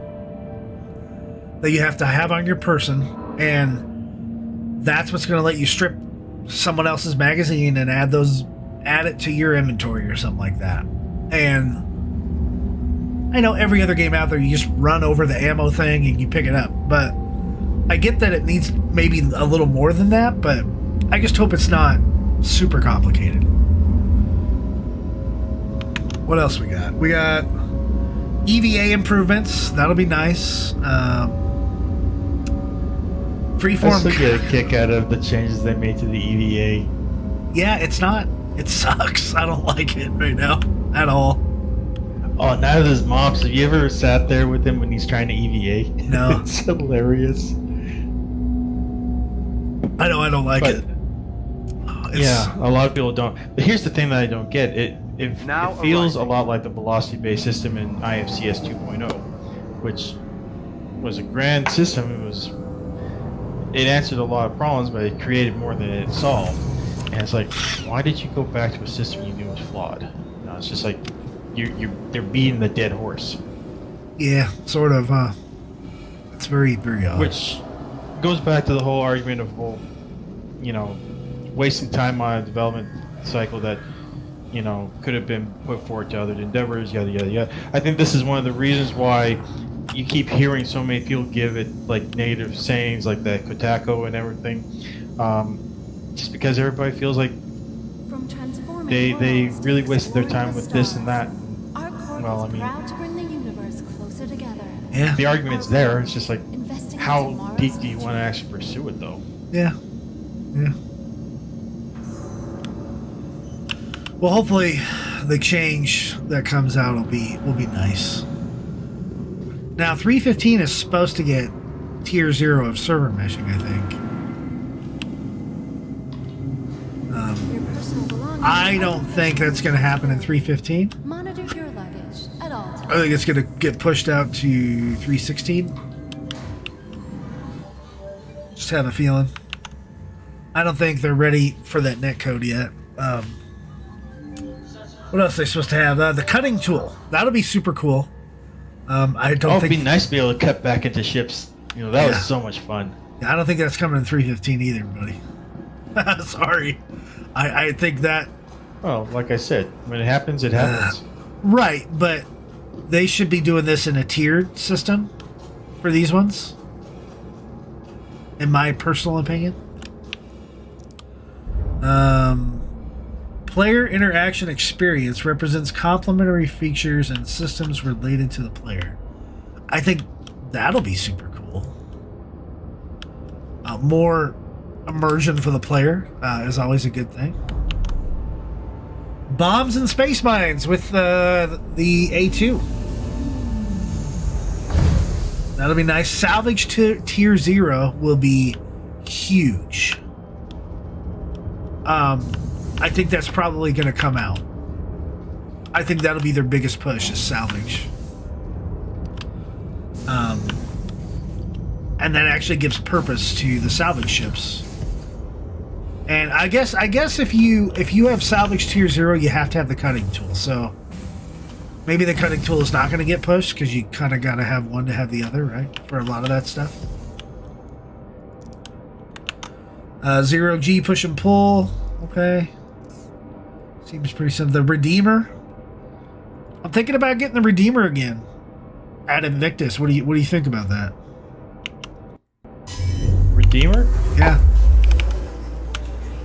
that you have to have on your person, and that's what's going to let you strip someone else's magazine and add it to your inventory or something like that. And I know every other game out there, you just run over the ammo thing and you pick it up, but I get that it needs maybe a little more than that, but I just hope it's not super complicated. What else we got? We got EVA improvements. That'll be nice. Freeform. I still get a kick out of the changes they made to the EVA. Yeah, it's not. It sucks. I don't like it right now at all. Oh, now there's mobs. Have you ever sat there with him when he's trying to EVA? No. It's hilarious. I know I don't like But- it. Yeah, a lot of people don't. But here's the thing that I don't get. It Now feels a arriving. lot like the velocity-based system in IFCS 2.0, which was a grand system. It answered a lot of problems, but it created more than it solved. And it's like, why did you go back to a system you knew was flawed? No, it's just like they're beating the dead horse, Yeah, sort of. It's very, very odd. which goes back to the whole argument of, well, wasting time on a development cycle that could have been put forward to other endeavors, yada yada yada. I think this is one of the reasons why you keep hearing so many people give it like negative sayings like that Kotaku and everything, just because everybody feels like From transforming they worlds to really wasted their exploring time the with this and stars, that. Our corps Well, is I mean- proud to bring the universe closer together. Yeah, The argument's there. It's just like, Investing in how tomorrow's deep do you want to future. actually pursue it though? yeah, yeah. Well, hopefully, the change that comes out will be nice. Now, 3.15 is supposed to get tier 0 of server meshing, I think. Your personal belongings I are don't protected. think that's going to happen in 3.15. Monitor your luggage at all times. I think it's going to get pushed out to 3.16. Just have a feeling. I don't think they're ready for that netcode yet. What else are they supposed to have? The cutting tool. That'll be super cool. I don't It'd think be nice to be able to cut back into ships. That Yeah. was so much fun. I don't think that's coming in 3.15 either, buddy. Sorry. I think that Well, like I said, when it happens, it happens. right, but they should be doing this in a tiered system for these ones. In my personal opinion. Player interaction experience represents complementary features and systems related to the player. I think that'll be super cool. More immersion for the player is always a good thing. Bombs and space mines with the A2. That'll be nice. Salvage to tier 0 will be huge. I think that's probably going to come out. I think that'll be their biggest push is salvage. And that actually gives purpose to the salvage ships. And I guess if you have salvage tier 0, you have to have the cutting tool. So maybe the cutting tool is not going to get pushed because you kind of got to have one to have the other, right? For a lot of that stuff. 0G push and pull. Okay. Seems pretty simple. The Redeemer. I'm thinking about getting the Redeemer again at Invictus. What do you think about that? Redeemer? Yeah.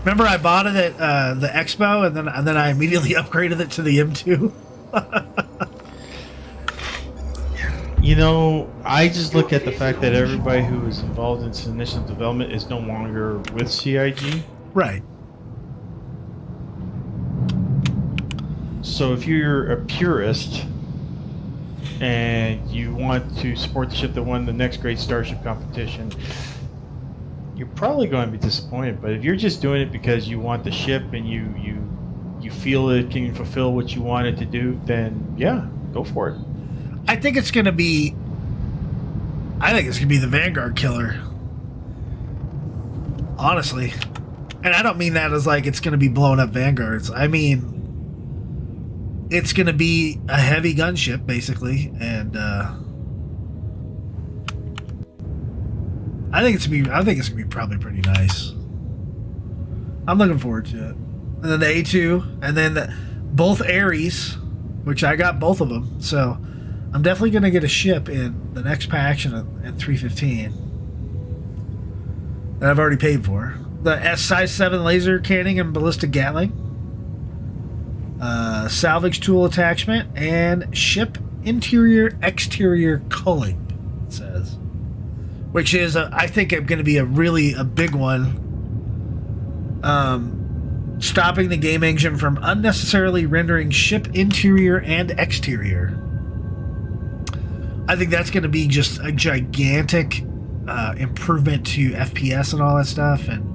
Remember I bought it at the Expo and then I immediately upgraded it to the M2? I just look at the fact that everybody who is involved in its initial development is no longer with CIG. Right. So if you're a purist and you want to support the ship that won the next great Starship competition, you're probably going to be disappointed. But if you're just doing it because you want the ship and you feel it can fulfill what you want it to do, then yeah, go for it. I think it's going to be the Vanguard killer. Honestly. And I don't mean that as like it's going to be blowing up Vanguards. I mean it's going to be a heavy gunship basically, and I think it's going to be probably pretty nice. I'm looking forward to it. And then the A2, and then both Ares, which I got both of them. So I'm definitely going to get a ship in the next pack at 315 that I've already paid for. The size 7 laser cannon and ballistic Gatling. Salvage tool attachment and ship interior exterior culling, it says. which is, I think, going to be a big one. Stopping the game engine from unnecessarily rendering ship interior and exterior. I think that's going to be just a gigantic improvement to FPS and all that stuff, and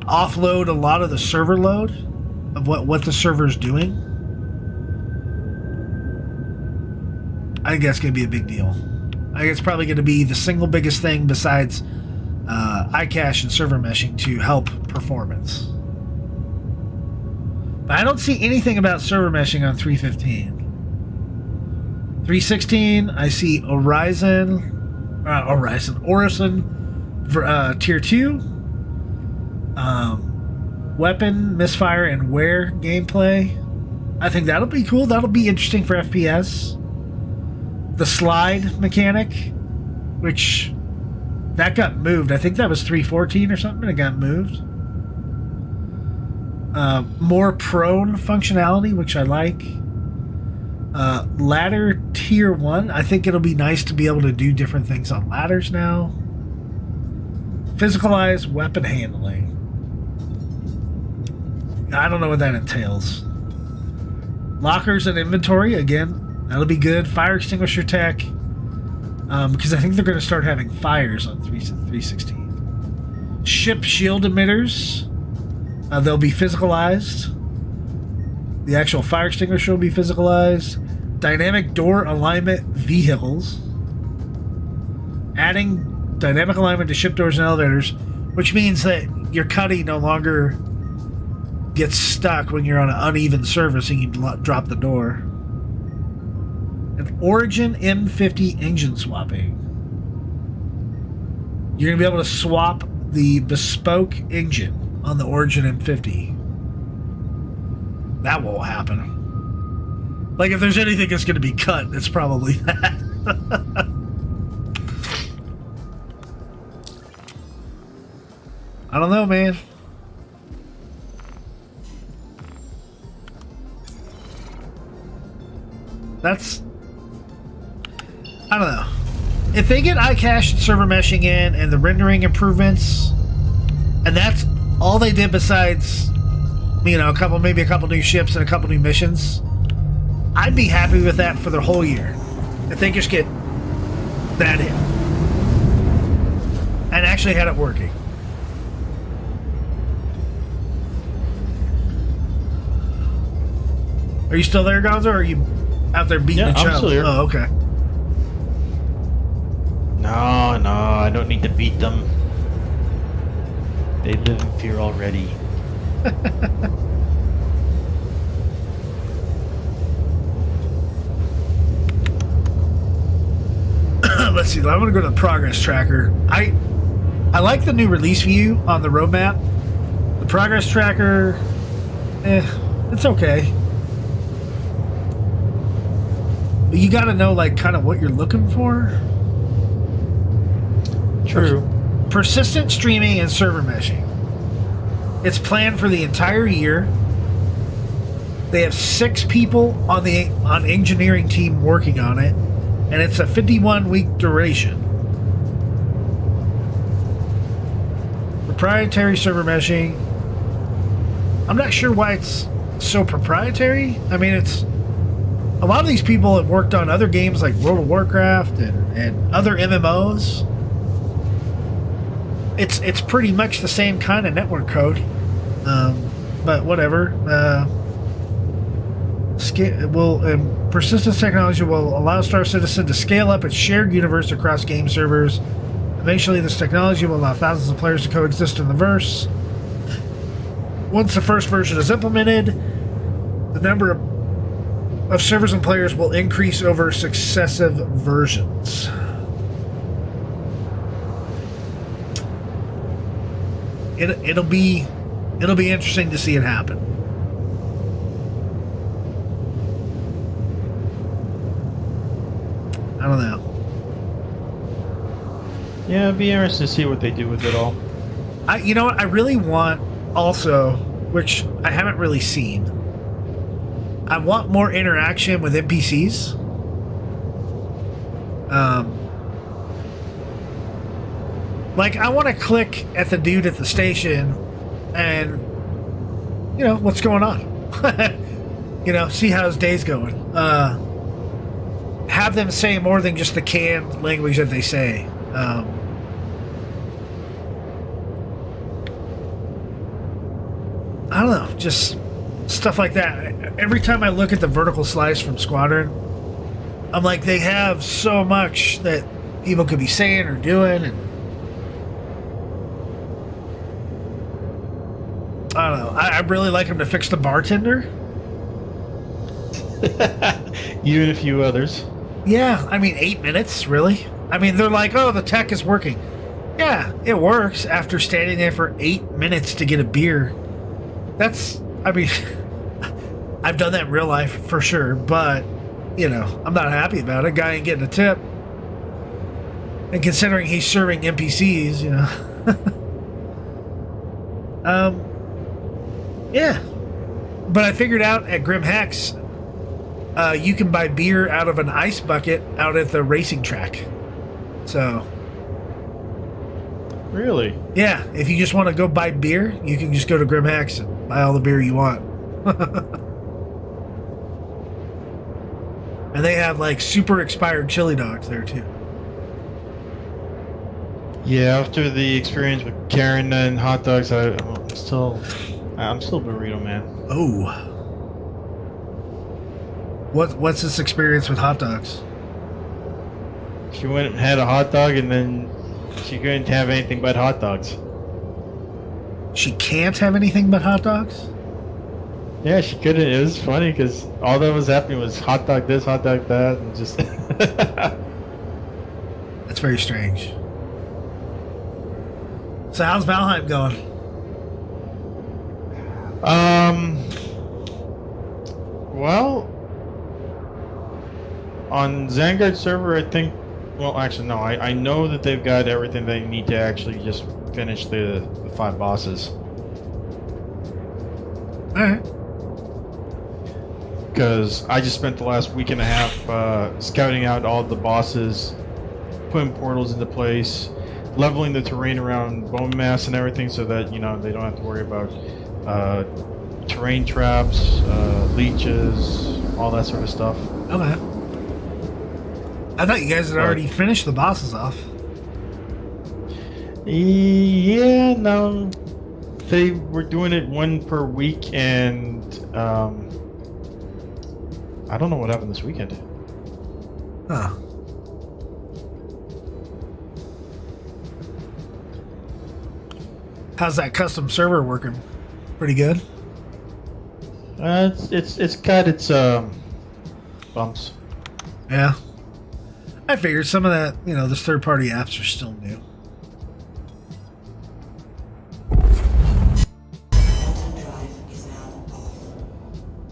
offload a lot of the server load of what the server is doing. I think that's going to be a big deal. I think it's probably going to be the single biggest thing besides iCache and server meshing to help performance. But I don't see anything about server meshing on 315. 316, I see Orison Tier 2, weapon, misfire, and wear gameplay. I think that'll be cool. That'll be interesting for FPS. The slide mechanic, which that got moved. I think that was 314 or something. It got moved. More prone functionality, which I like. Ladder tier 1. I think it'll be nice to be able to do different things on ladders now. Physicalized weapon handling. I don't know what that entails. Lockers and inventory, again, that'll be good. Fire extinguisher tech, because I think they're going to start having fires on 316. Ship shield emitters. They'll be physicalized. The actual fire extinguisher will be physicalized. Dynamic door alignment vehicles. Adding dynamic alignment to ship doors and elevators, which means that your cuddy no longer gets stuck when you're on an uneven surface and you drop the door. An Origin M50 engine swapping. You're going to be able to swap the bespoke engine on the Origin M50. That won't happen. Like, if there's anything that's going to be cut, it's probably that. I don't know, man. That's... I don't know. If they get iCache and server meshing in and the rendering improvements, and that's all they did besides, you know, maybe a couple new ships and a couple new missions, I'd be happy with that for the whole year. If they just get that in and actually had it working. Are you still there, Gonzo, or are you out there beating the I'm still here. Oh, okay. No, I don't need to beat them. They live in fear already. Let's see. I'm going to go to the progress tracker. I like the new release view on the roadmap. The progress tracker, it's okay. But you got to know, like, kind of what you're looking for. True. Persistent streaming and server meshing. It's planned for the entire year. They have 6 people on engineering team working on it, and it's a 51-week duration. Proprietary server meshing. I'm not sure why it's so proprietary. I mean, it's a lot of these people have worked on other games like World of Warcraft and other MMOs. It's pretty much the same kind of network code, but whatever. Persistence technology will allow Star Citizen to scale up its shared universe across game servers. Eventually, this technology will allow thousands of players to coexist in the verse. Once the first version is implemented, the number of servers and players will increase over successive versions. It'll be interesting to see it happen. I don't know. Yeah, it'd be interesting to see what they do with it all. You know what? I really want also, which I haven't really seen, I want more interaction with NPCs. Like, I want to click at the dude at the station and, you know, what's going on? You know, see how his day's going. Have them say more than just the canned language that they say. I don't know, just stuff like that. Every time I look at the vertical slice from Squadron, I'm like, they have so much that people could be saying or doing, and I don't know. I really like them to fix the bartender. You and a few others. Yeah, I mean, 8 minutes, really? I mean, they're like, oh, the tech is working. Yeah, it works after standing there for 8 minutes to get a beer. That's, I mean, I've done that in real life for sure, but, you know, I'm not happy about it. Guy ain't getting a tip. And considering he's serving NPCs, you know. Yeah. But I figured out at Grim Hex, you can buy beer out of an ice bucket out at the racing track. So. Really? Yeah, if you just want to go buy beer, you can just go to Grim Hex and buy all the beer you want. And they have like super expired chili dogs there too. Yeah, after the experience with Karen and hot dogs, I'm still burrito man. Oh. What's this experience with hot dogs? She went and had a hot dog, and then she couldn't have anything but hot dogs. She can't have anything but hot dogs? Yeah, she couldn't. It was funny because all that was happening was hot dog this, hot dog that, and just. That's very strange. So how's Valheim going? Well, on Vanguard server, I think. Well, actually, no. I know that they've got everything they need to actually just finish the 5 bosses. All right. Because I just spent the last week and a half scouting out all the bosses, putting portals into place, leveling the terrain around bone mass and everything, so that they don't have to worry about terrain traps, leeches, all that sort of stuff. Okay. I thought you guys had already finished the bosses off. Yeah, no. They were doing it 1 per week, and I don't know what happened this weekend. Huh. How's that custom server working? Pretty good? It's got its bumps. Yeah. I figured some of that, those third-party apps are still new.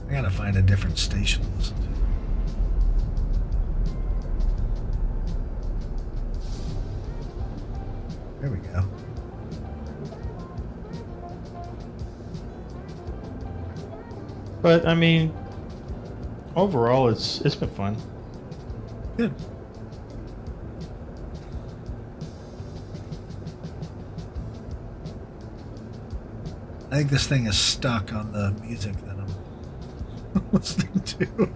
I gotta find a different station to listen to. There we go. But I mean, overall, it's been fun. Good. I think this thing is stuck on the music that I'm listening to.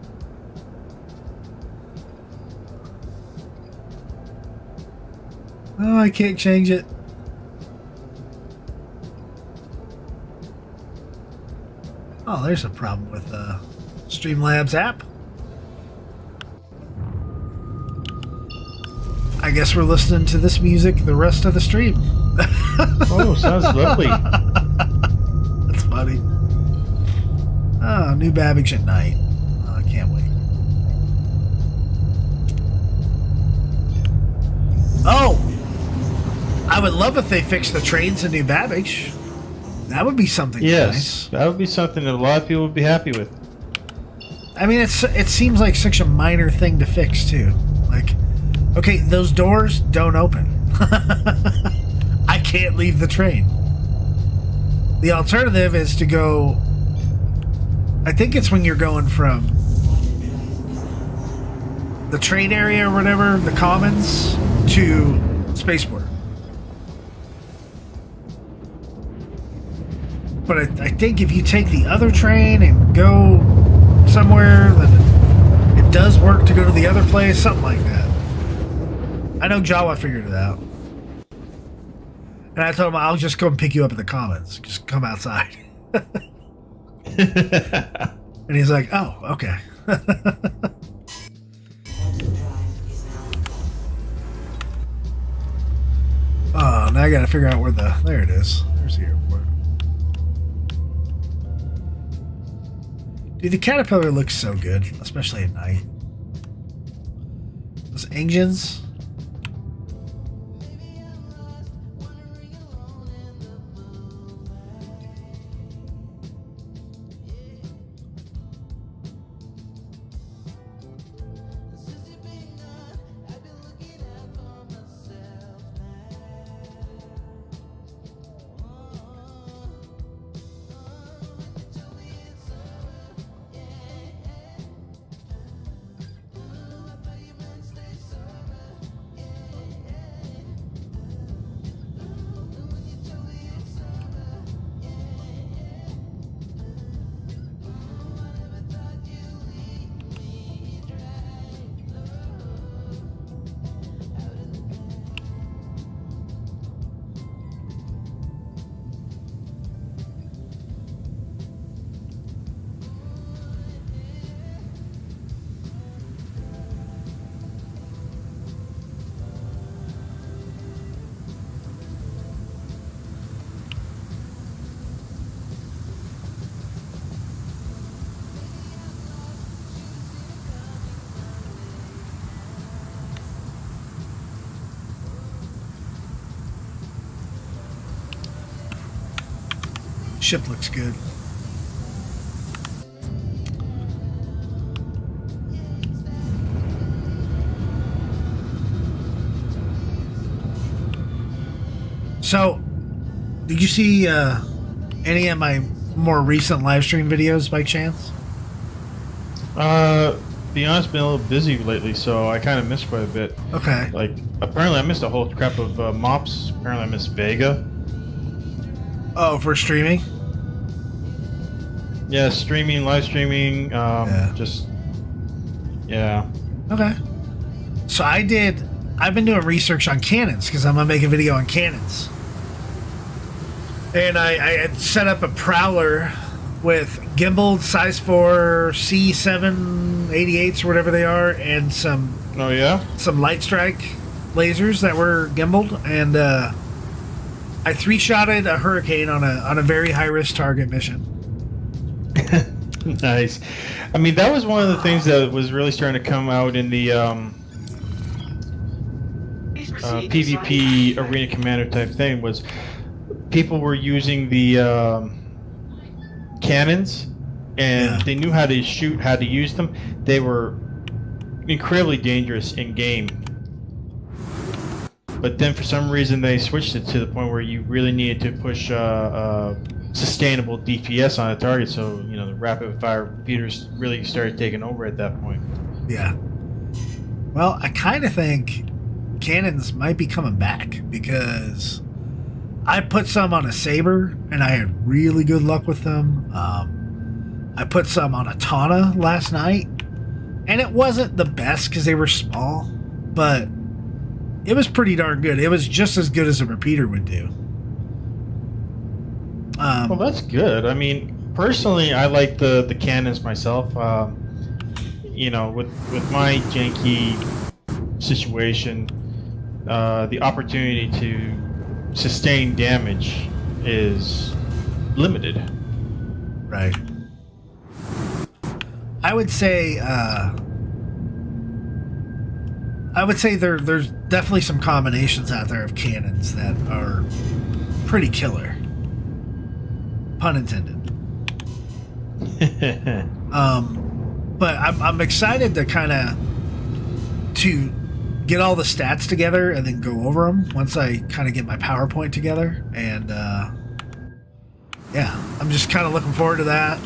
Oh, I can't change it. Oh, there's a problem with the Streamlabs app. I guess we're listening to this music the rest of the stream. Oh, sounds lovely. That's funny. Oh, new Babbage at night. Oh, I can't wait. Oh! I would love if they fixed the trains in New Babbage. That would be something yes, nice. That would be something that a lot of people would be happy with. I mean, it seems like such a minor thing to fix, too. Like, okay, those doors don't open. I can't leave the train. The alternative is to go... I think it's when you're going from the train area or whatever, the Commons, to Spaceport. But I think if you take the other train and go somewhere, then it does work to go to the other place, something like that. I know Jawa figured it out. And I told him, I'll just go and pick you up at the Commons. Just come outside. And he's like, oh, okay. Oh, now I gotta figure out where there it is. There's the airport. Dude, the Caterpillar looks so good, especially at night. Those engines. Ship looks good. So, did you see any of my more recent live stream videos by chance? Be honest, been a little busy lately, so I kind of missed quite a bit. Okay. Like, apparently I missed a whole crap of mops. Apparently I missed Vega. Oh, for streaming? Yeah, streaming, live streaming, Yeah. just, yeah. Okay. So I've been doing research on cannons because I'm going to make a video on cannons. And I had set up a Prowler with gimbaled size 4 C788s or whatever they are, and some Oh, yeah? light strike lasers that were gimbaled, and I 3-shotted a Hurricane on a very high risk target mission. Nice. I mean, that was one of the things that was really starting to come out in the PvP arena commander type thing. Was people were using the cannons, and they knew how to shoot, how to use them. They were incredibly dangerous in game. But then for some reason they switched it to the point where you really needed to push sustainable DPS on a target, so you know the rapid fire repeaters really started taking over at that point. Yeah. Well, I kind of think cannons might be coming back because I put some on a Saber and I had really good luck with them. I put some on a Tana last night and it wasn't the best because they were small, but it was pretty darn good. It was just as good as a repeater would do. Well, that's good. I mean, personally, I like the cannons myself. You know, with my janky situation, the opportunity to sustain damage is limited. Right. I would say there's definitely some combinations out there of cannons that are pretty killer. Pun intended. But I'm excited to to get all the stats together and then go over them once I kind of get my PowerPoint together. And yeah, I'm just kind of looking forward to that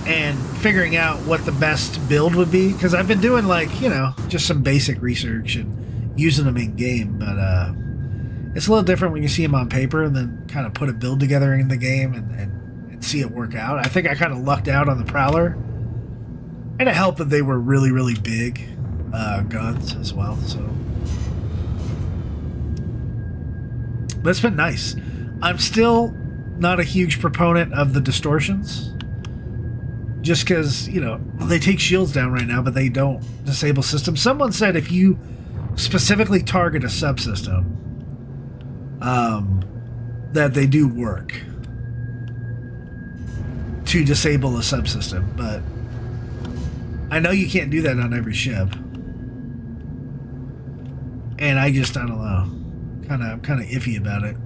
and figuring out what the best build would be, because I've been doing just some basic research and using them in game, but It's a little different when you see them on paper and then kind of put a build together in the game and see it work out. I think I kind of lucked out on the Prowler. And it helped that they were really, really big guns as well. So, but it's been nice. I'm still not a huge proponent of the distortions. Just because, you know, they take shields down right now, but they don't disable systems. Someone said if you specifically target a subsystem, that they do work to disable a subsystem, but I know you can't do that on every ship. And I don't know. Kind of iffy about it.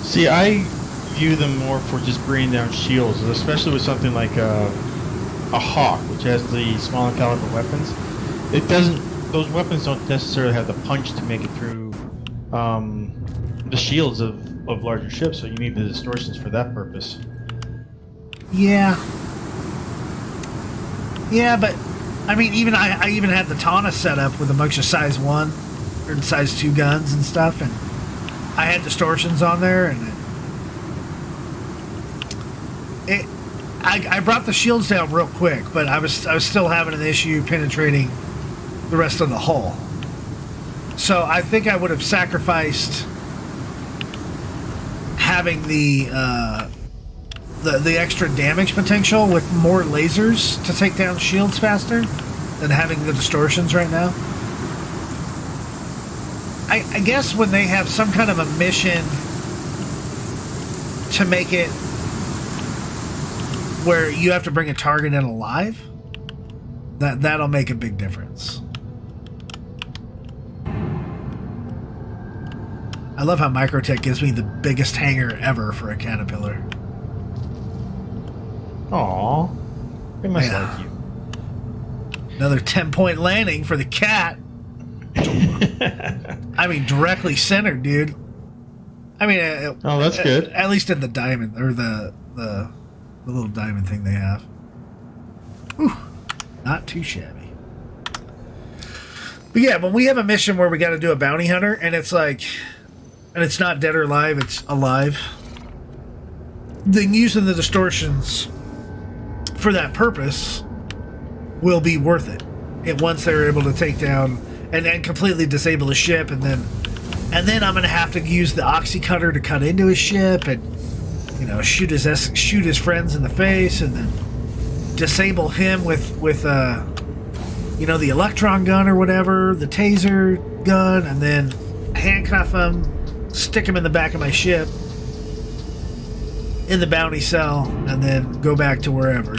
See, I view them more for just bringing down shields, especially with something like a Hawk, which has the smaller caliber weapons. It doesn't; those weapons don't necessarily have the punch to make it through the shields of larger ships. So you need the distortions for that purpose. Yeah, but I mean, even I even had the Tana set up with a bunch of size 1 or size 2 guns and stuff, and I had distortions on there, and I brought the shields down real quick, but I was still having an issue penetrating the rest of the hull. So I think I would have sacrificed having the extra damage potential with more lasers to take down shields faster than having the distortions right now. I guess when they have some kind of a mission to make it where you have to bring a target in alive, that'll make a big difference. I love how Microtech gives me the biggest hangar ever for a Caterpillar. Aww, they must like you. Another 10-point landing for the cat. I mean, directly centered, dude. I mean, oh, that's good. At least in the diamond or the little diamond thing they have. Whew, not too shabby. But yeah, when we have a mission where we got to do a bounty hunter, and it's like, and it's not dead or alive, it's alive, then using the distortions for that purpose will be worth it. Once they're able to take down and completely disable the ship, and then I'm gonna have to use the oxy cutter to cut into his ship and, you know, shoot his friends in the face, and then disable him with you know, the electron gun or whatever, the taser gun, and then handcuff him, stick him in the back of my ship in the bounty cell, and then go back to wherever.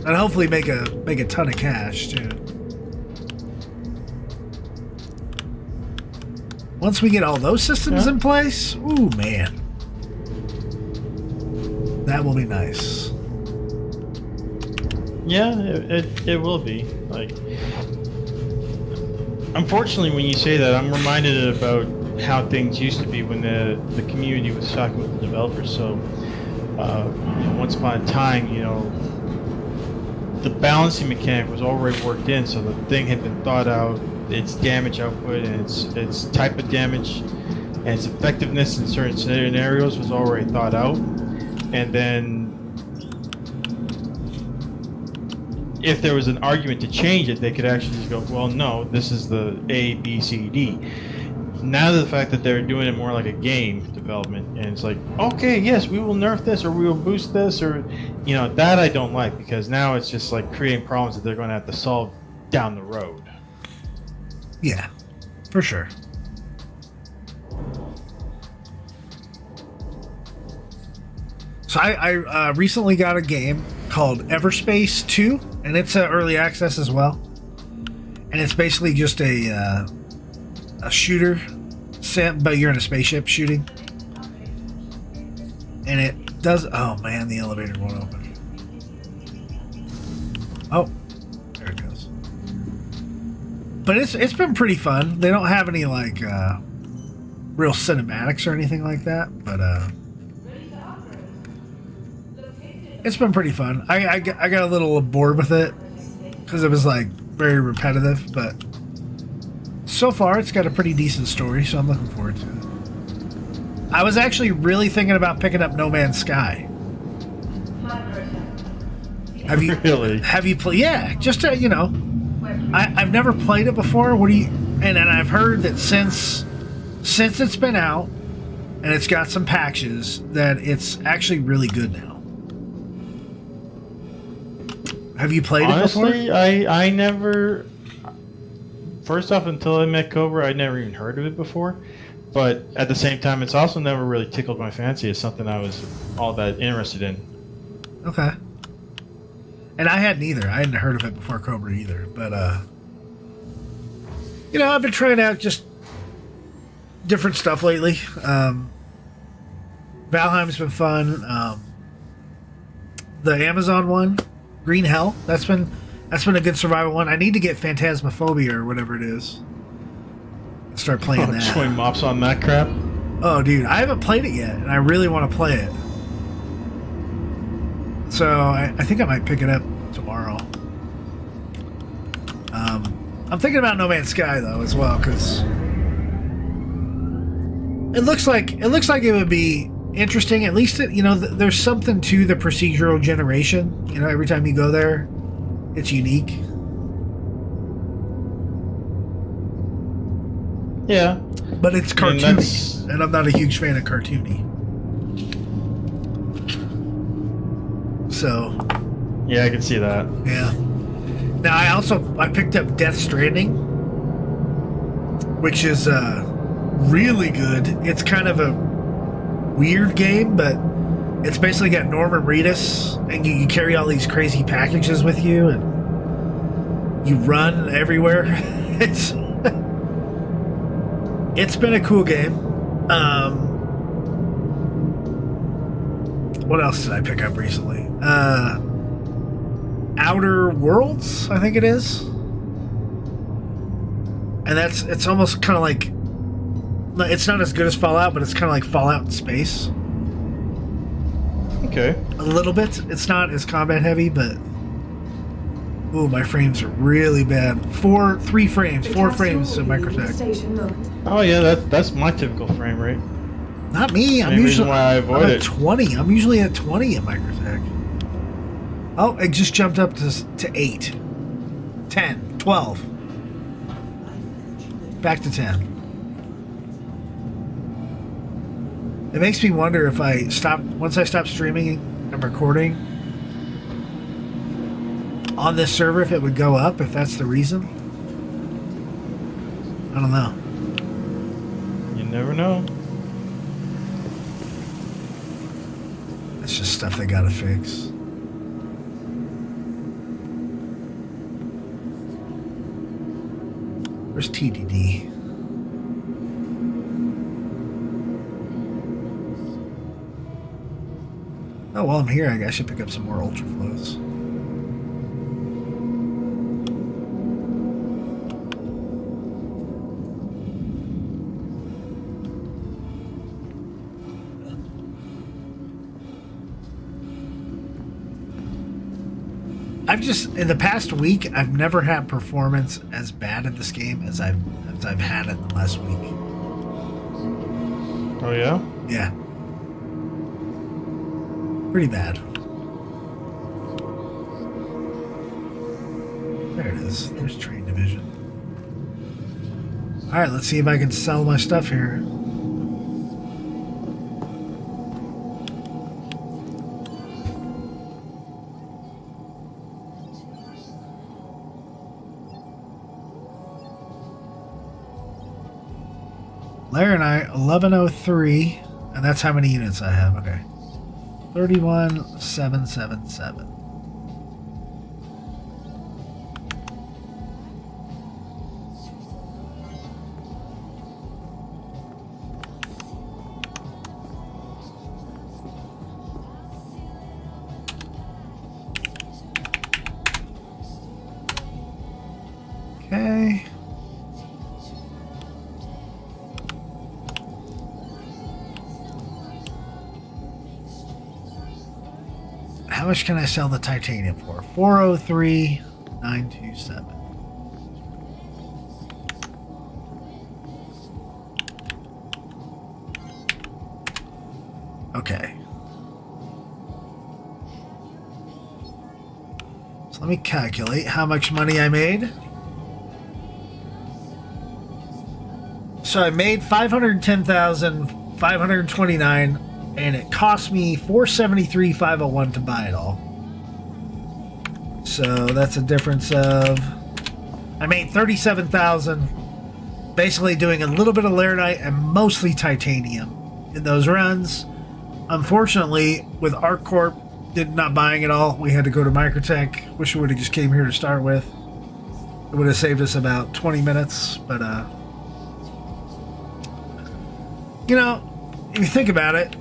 And hopefully make a ton of cash too. Once we get all those systems in place, ooh man, that will be nice. Yeah, it will be. Like, unfortunately, when you say that, I'm reminded about how things used to be when the community was talking with the developers. So, you know, once upon a time, you know, the balancing mechanic was already worked in, so the thing had been thought out, its damage output and its type of damage and its effectiveness in certain scenarios was already thought out. And then if there was an argument to change it, they could actually just go, well, no, this is the A, B, C, D. Now the fact that they're doing it more like a game development, and it's like, okay, yes, we will nerf this, or we will boost this, or, you know, that I don't like, because now it's just like creating problems that they're going to have to solve down the road. Yeah, for sure. So I recently got a game called Everspace 2, and it's early access as well. And it's basically just a shooter sim, but you're in a spaceship shooting. And it does... Oh, man, the elevator won't open. Oh, there it goes. But it's been pretty fun. They don't have any, like, real cinematics or anything like that, but it's been pretty fun. I got a little bored with it because it was like very repetitive, but so far it's got a pretty decent story, so I'm looking forward to it. I was actually really thinking about picking up No Man's Sky. Have you Really? Have you played? Yeah, just to, you know, I've never played it before. What do you? And I've heard that since it's been out and it's got some patches, that it's actually really good now. Have you played it before? Honestly, I never. First off, until I met Cobra, I never even heard of it before. But at the same time, it's also never really tickled my fancy as something I was all that interested in. Okay. And I hadn't either. I hadn't heard of it before Cobra either. But, you know, I've been trying out just different stuff lately. Valheim's been fun. The Amazon one, Green Hell, that's been a good survival one. I need to get Phantasmophobia or whatever it is. Start playing that. Showing mops on that crap. Oh, dude, I haven't played it yet, and I really want to play it. So I think I might pick it up tomorrow. I'm thinking about No Man's Sky though as well, because it looks like it would be interesting. At least you know there's something to the procedural generation. You know, every time you go there, it's unique. Yeah. But it's cartoony, and I'm not a huge fan of cartoony. So, yeah, I can see that. Yeah. Now I picked up Death Stranding, which is really good. It's kind of a weird game, but it's basically got Norman Reedus, and you carry all these crazy packages with you, and you run everywhere. It's been a cool game. What else did I pick up recently? Outer Worlds, I think it is. And it's almost kind of like, it's not as good as Fallout, but it's kind of like Fallout in space. Okay. A little bit. It's not as combat heavy, but ooh, my frames are really bad. 4 frames a microsecond. Oh yeah, that's my typical frame rate. Not me. I'm usually I'm at 20. I'm usually at 20 a microsecond. Oh, it just jumped up to 8. 10. 12. Back to 10. It makes me wonder if once I stop streaming and recording on this server, if it would go up, if that's the reason. I don't know. You never know. It's just stuff they gotta fix. Where's TDD? Oh, while I'm here, I should pick up some more ultra flows. In the past week, I've never had performance as bad in this game as I've had it the last week. Oh yeah? Yeah. Pretty bad. There it is. There's Train Division. Alright, let's see if I can sell my stuff here. Larry and I, 1103, and that's how many units I have. Okay. 31,777. Okay. How much can I sell the titanium for? 403,927. Okay. So let me calculate how much money I made. So I made 510,529, and it cost me 473,501 to buy it all. So that's a difference of, I made 37,000, basically doing a little bit of laranite and mostly titanium in those runs. Unfortunately, with ArcCorp not buying it all, we had to go to Microtech. Wish we would have just came here to start with. It would have saved us about 20 minutes, but you know, if you think about it,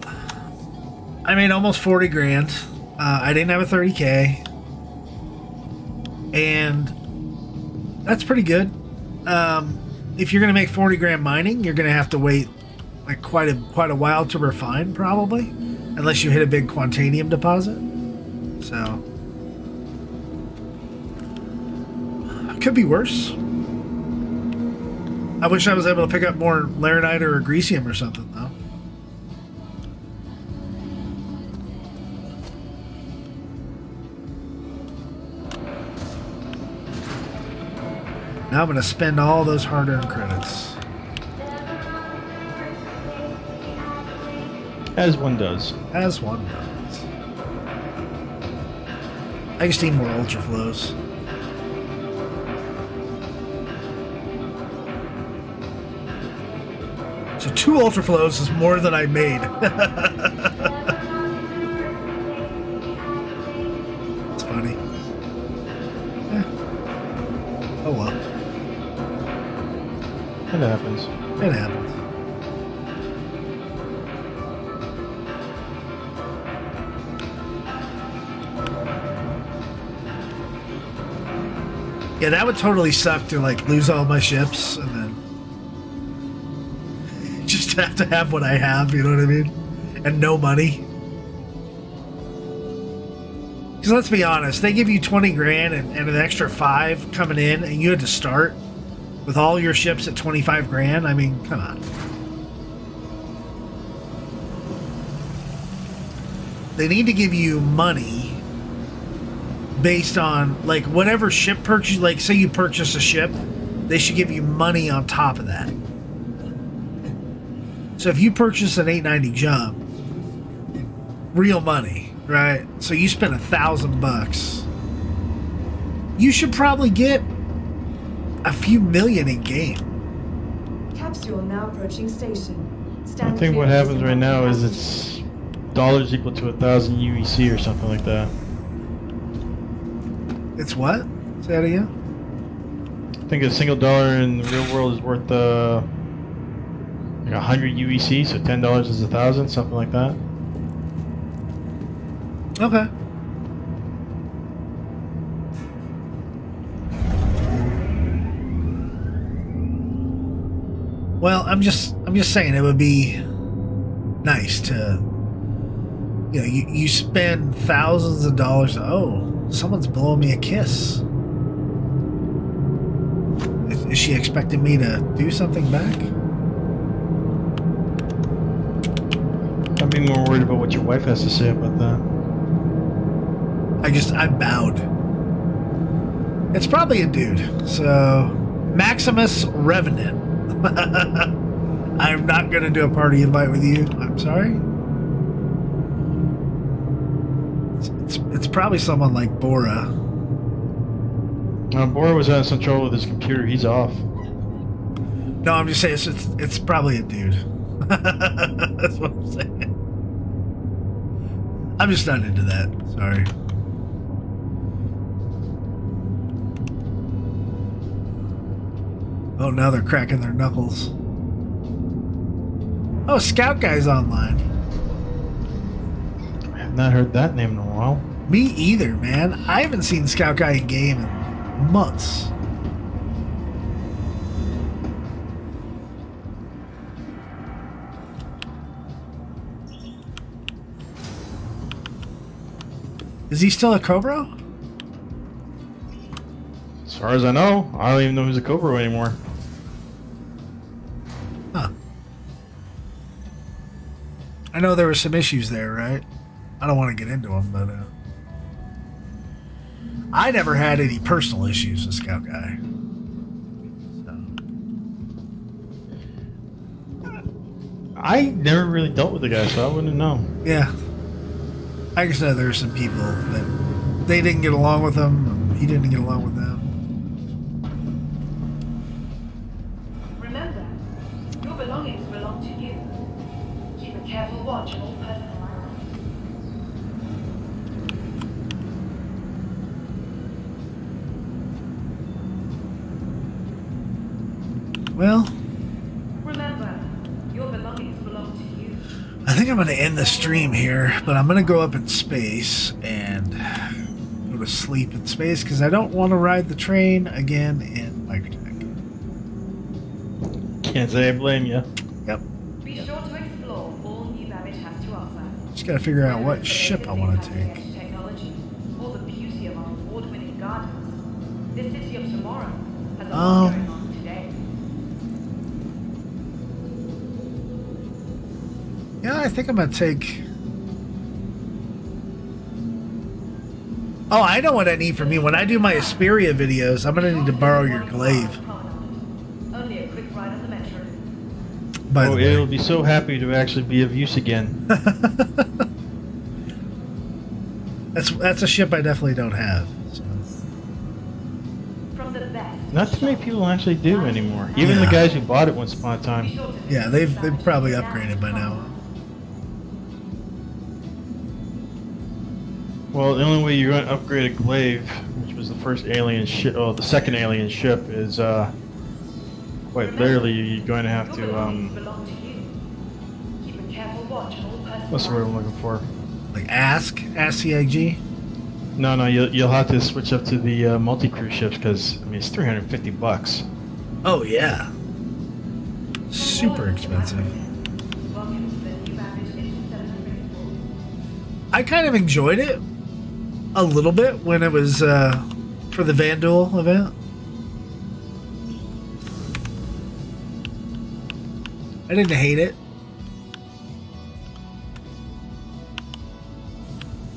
I made almost 40 grand. I didn't have a 30K, and that's pretty good. If you're going to make 40 grand mining, you're going to have to wait like quite a while to refine, probably, unless you hit a big Quantanium deposit. So could be worse. I wish I was able to pick up more laranite or agresium or something, though. Now I'm going to spend all those hard-earned credits. As one does. As one does. I just need more ultra flows. So 2 ultra flows is more than I made. It's funny. Oh well. It happens. It happens. Yeah, that would totally suck to like lose all my ships and then just have to have what I have, you know what I mean? And no money. Because let's be honest, they give you 20 grand and an extra 5 coming in, and you had to start with all your ships at 25 grand. I mean, come on. They need to give you money based on like whatever ship purchase. Like, say you purchase a ship, they should give you money on top of that. So if you purchase an 890 jump, real money, right? So you spent $1,000. You should probably get a few million in game. Capsule now approaching station. I think what happens right now is it's dollars equal to 1,000 UEC or something like that. It's what? Say that again? I think a single dollar in the real world is worth like 100 UEC, so $10 is 1,000, something like that. Okay. Well, I'm just saying it would be nice to, you know, you spend thousands of dollars. Oh, someone's blowing me a kiss. Is she expecting me to do something back? I'd be more worried about what your wife has to say about that. I bowed. It's probably a dude. So, Maximus Revenant. I'm not going to do a party invite with you. I'm sorry. It's probably someone like Bora. Bora was having some trouble with his computer. He's off. No, I'm just saying it's probably a dude. That's what I'm saying. I'm just not into that. Sorry. Oh, now they're cracking their knuckles. Oh, Scout Guy's online. I have not heard that name in a while. Me either, man. I haven't seen Scout Guy in game in months. Is he still a Cobra? As far as I know, I don't even know who's a Cobra anymore. Huh. I know there were some issues there, right? I don't want to get into them, but I never had any personal issues with Scout Guy. I never really dealt with the guy, so I wouldn't know. Yeah. I just know there are some people that they didn't get along with him, and he didn't get along with them. Remember, your belongings belong to you. Keep a careful watch on all personal items. Well, Remember, your belongings belong to you. I think I'm going to end the stream here, but I'm going to go up in space and go to sleep in space because I don't want to ride the train again in Microtech. Can't say I blame you. Yep. Be sure to explore all new Babbage has to offer. Just got to figure out what ship I want to take. Technology, or the beauty of our award-winning gardens. This city of tomorrow has a lot going on today. Yeah, I think I'm going to take... Oh, I know what I need from you. When I do my Asperia videos, I'm going to need to borrow your glaive. Only a quick ride on the metro. By the way. It'll be so happy to actually be of use again. That's a ship I definitely don't have. So. From the best. Not too many people actually do anymore. Even the guys who bought it once upon a time. Yeah, they've probably upgraded by now. Well, the only way you're going to upgrade a glaive, which was the first alien ship, oh, the second alien ship, is quite literally you're going to have to what's the word I'm looking for? Like ask CIG? No, you'll have to switch up to the multi-crew ships because I mean it's $350. Oh yeah, super expensive. I kind of enjoyed it a little bit when it was for the Vandal event. I didn't hate it.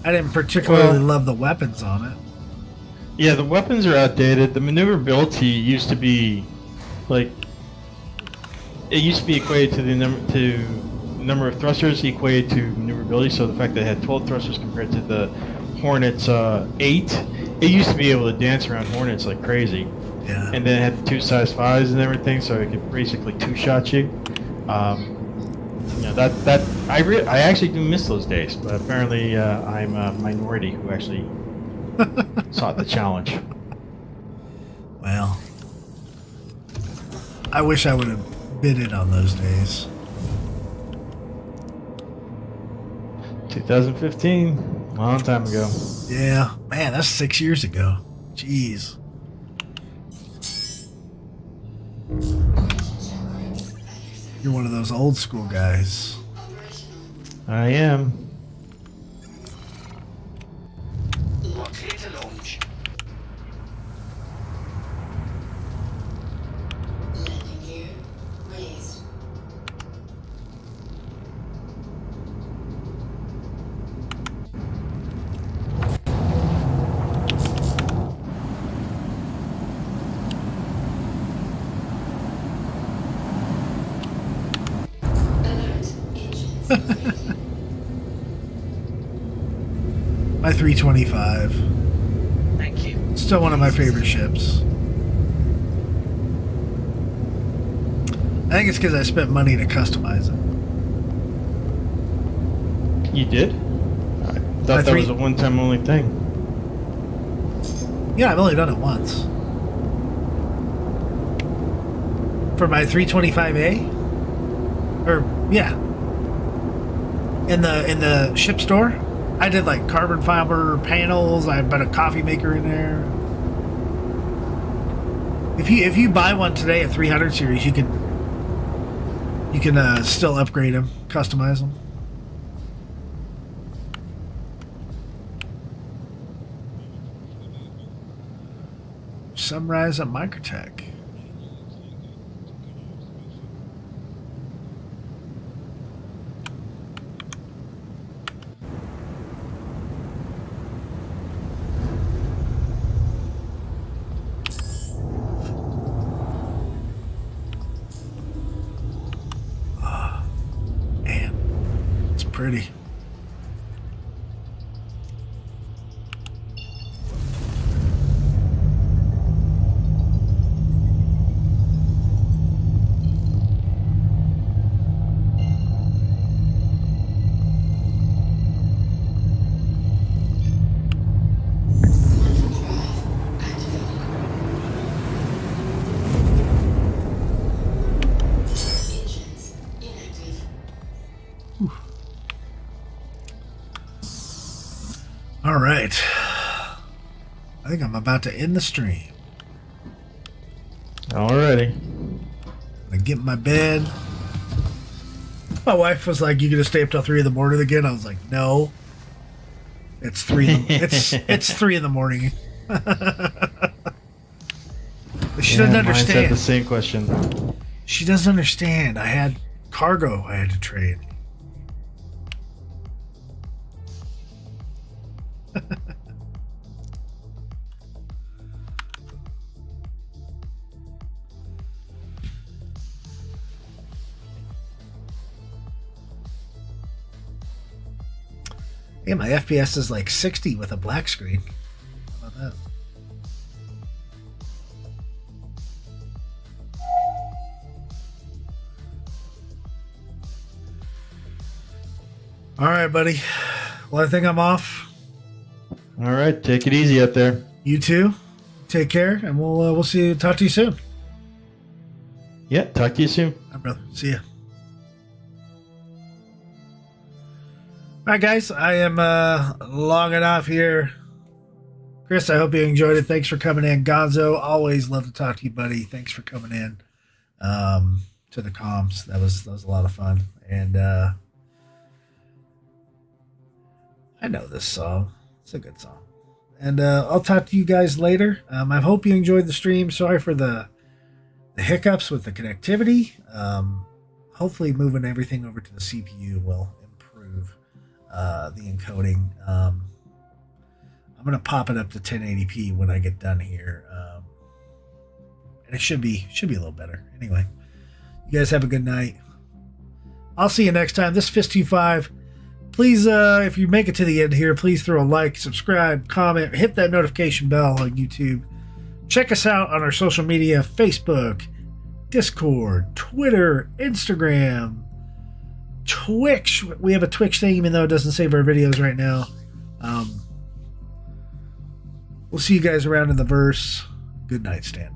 I didn't particularly love the weapons on it. Yeah, the weapons are outdated. The maneuverability used to be like it used to be equated to the number of thrusters equated to maneuverability. So the fact that it had 12 thrusters compared to the Hornets 8, it used to be able to dance around Hornets like crazy. Yeah. And then it had the 2 size 5s and everything, so it could basically 2-shot you. You know I actually do miss those days, but apparently I'm a minority who actually sought the challenge. Well, I wish I would have been in on those days. 2015, long time ago. Yeah, man, that's 6 years ago. Jeez. You're one of those old school guys. I am. Clear to launch. Landing gear raised. My 325. Thank you. Still one of my favorite ships. I think it's because I spent money to customize it. You did? I thought that was a one-time only thing. Yeah, I've only done it once. For my 325A? Or, yeah. In the ship store? I did like carbon fiber panels. I put a coffee maker in there. If you buy one today, a 300 series, you can still upgrade them, customize them. Sunrise at Microtech. pretty. Engines inactive. All right. I think I'm about to end the stream. Alrighty. I'm gonna get in my bed. My wife was like, "You gonna stay up till 3 in the morning again?" I was like, "No, it's 3. It's 3 in the morning." She doesn't Mine's had understand. the same question. She doesn't understand. I had cargo I had to trade. Yeah, my FPS is like 60 with a black screen. How about that? All right, buddy. Well, I think I'm off. All right, take it easy out there. You too. Take care, and we'll see you. Talk to you soon. Yeah, talk to you soon. All right, brother. See ya. All right, guys. I am logging off here. Chris, I hope you enjoyed it. Thanks for coming in. Gonzo, always love to talk to you, buddy. Thanks for coming in to the comms. That was a lot of fun. And I know this song. It's a good song. And I'll talk to you guys later. I hope you enjoyed the stream. Sorry for the hiccups with the connectivity. Hopefully moving everything over to the CPU will improve the encoding. I'm going to pop it up to 1080p when I get done here. And it should be a little better. Anyway, you guys have a good night. I'll see you next time. This is Fist-25. Please, if you make it to the end here, please throw a like, subscribe, comment, hit that notification bell on YouTube. Check us out on our social media, Facebook, Discord, Twitter, Instagram, Twitch. We have a Twitch thing, even though it doesn't save our videos right now. We'll see you guys around in the verse. Good night, Stan.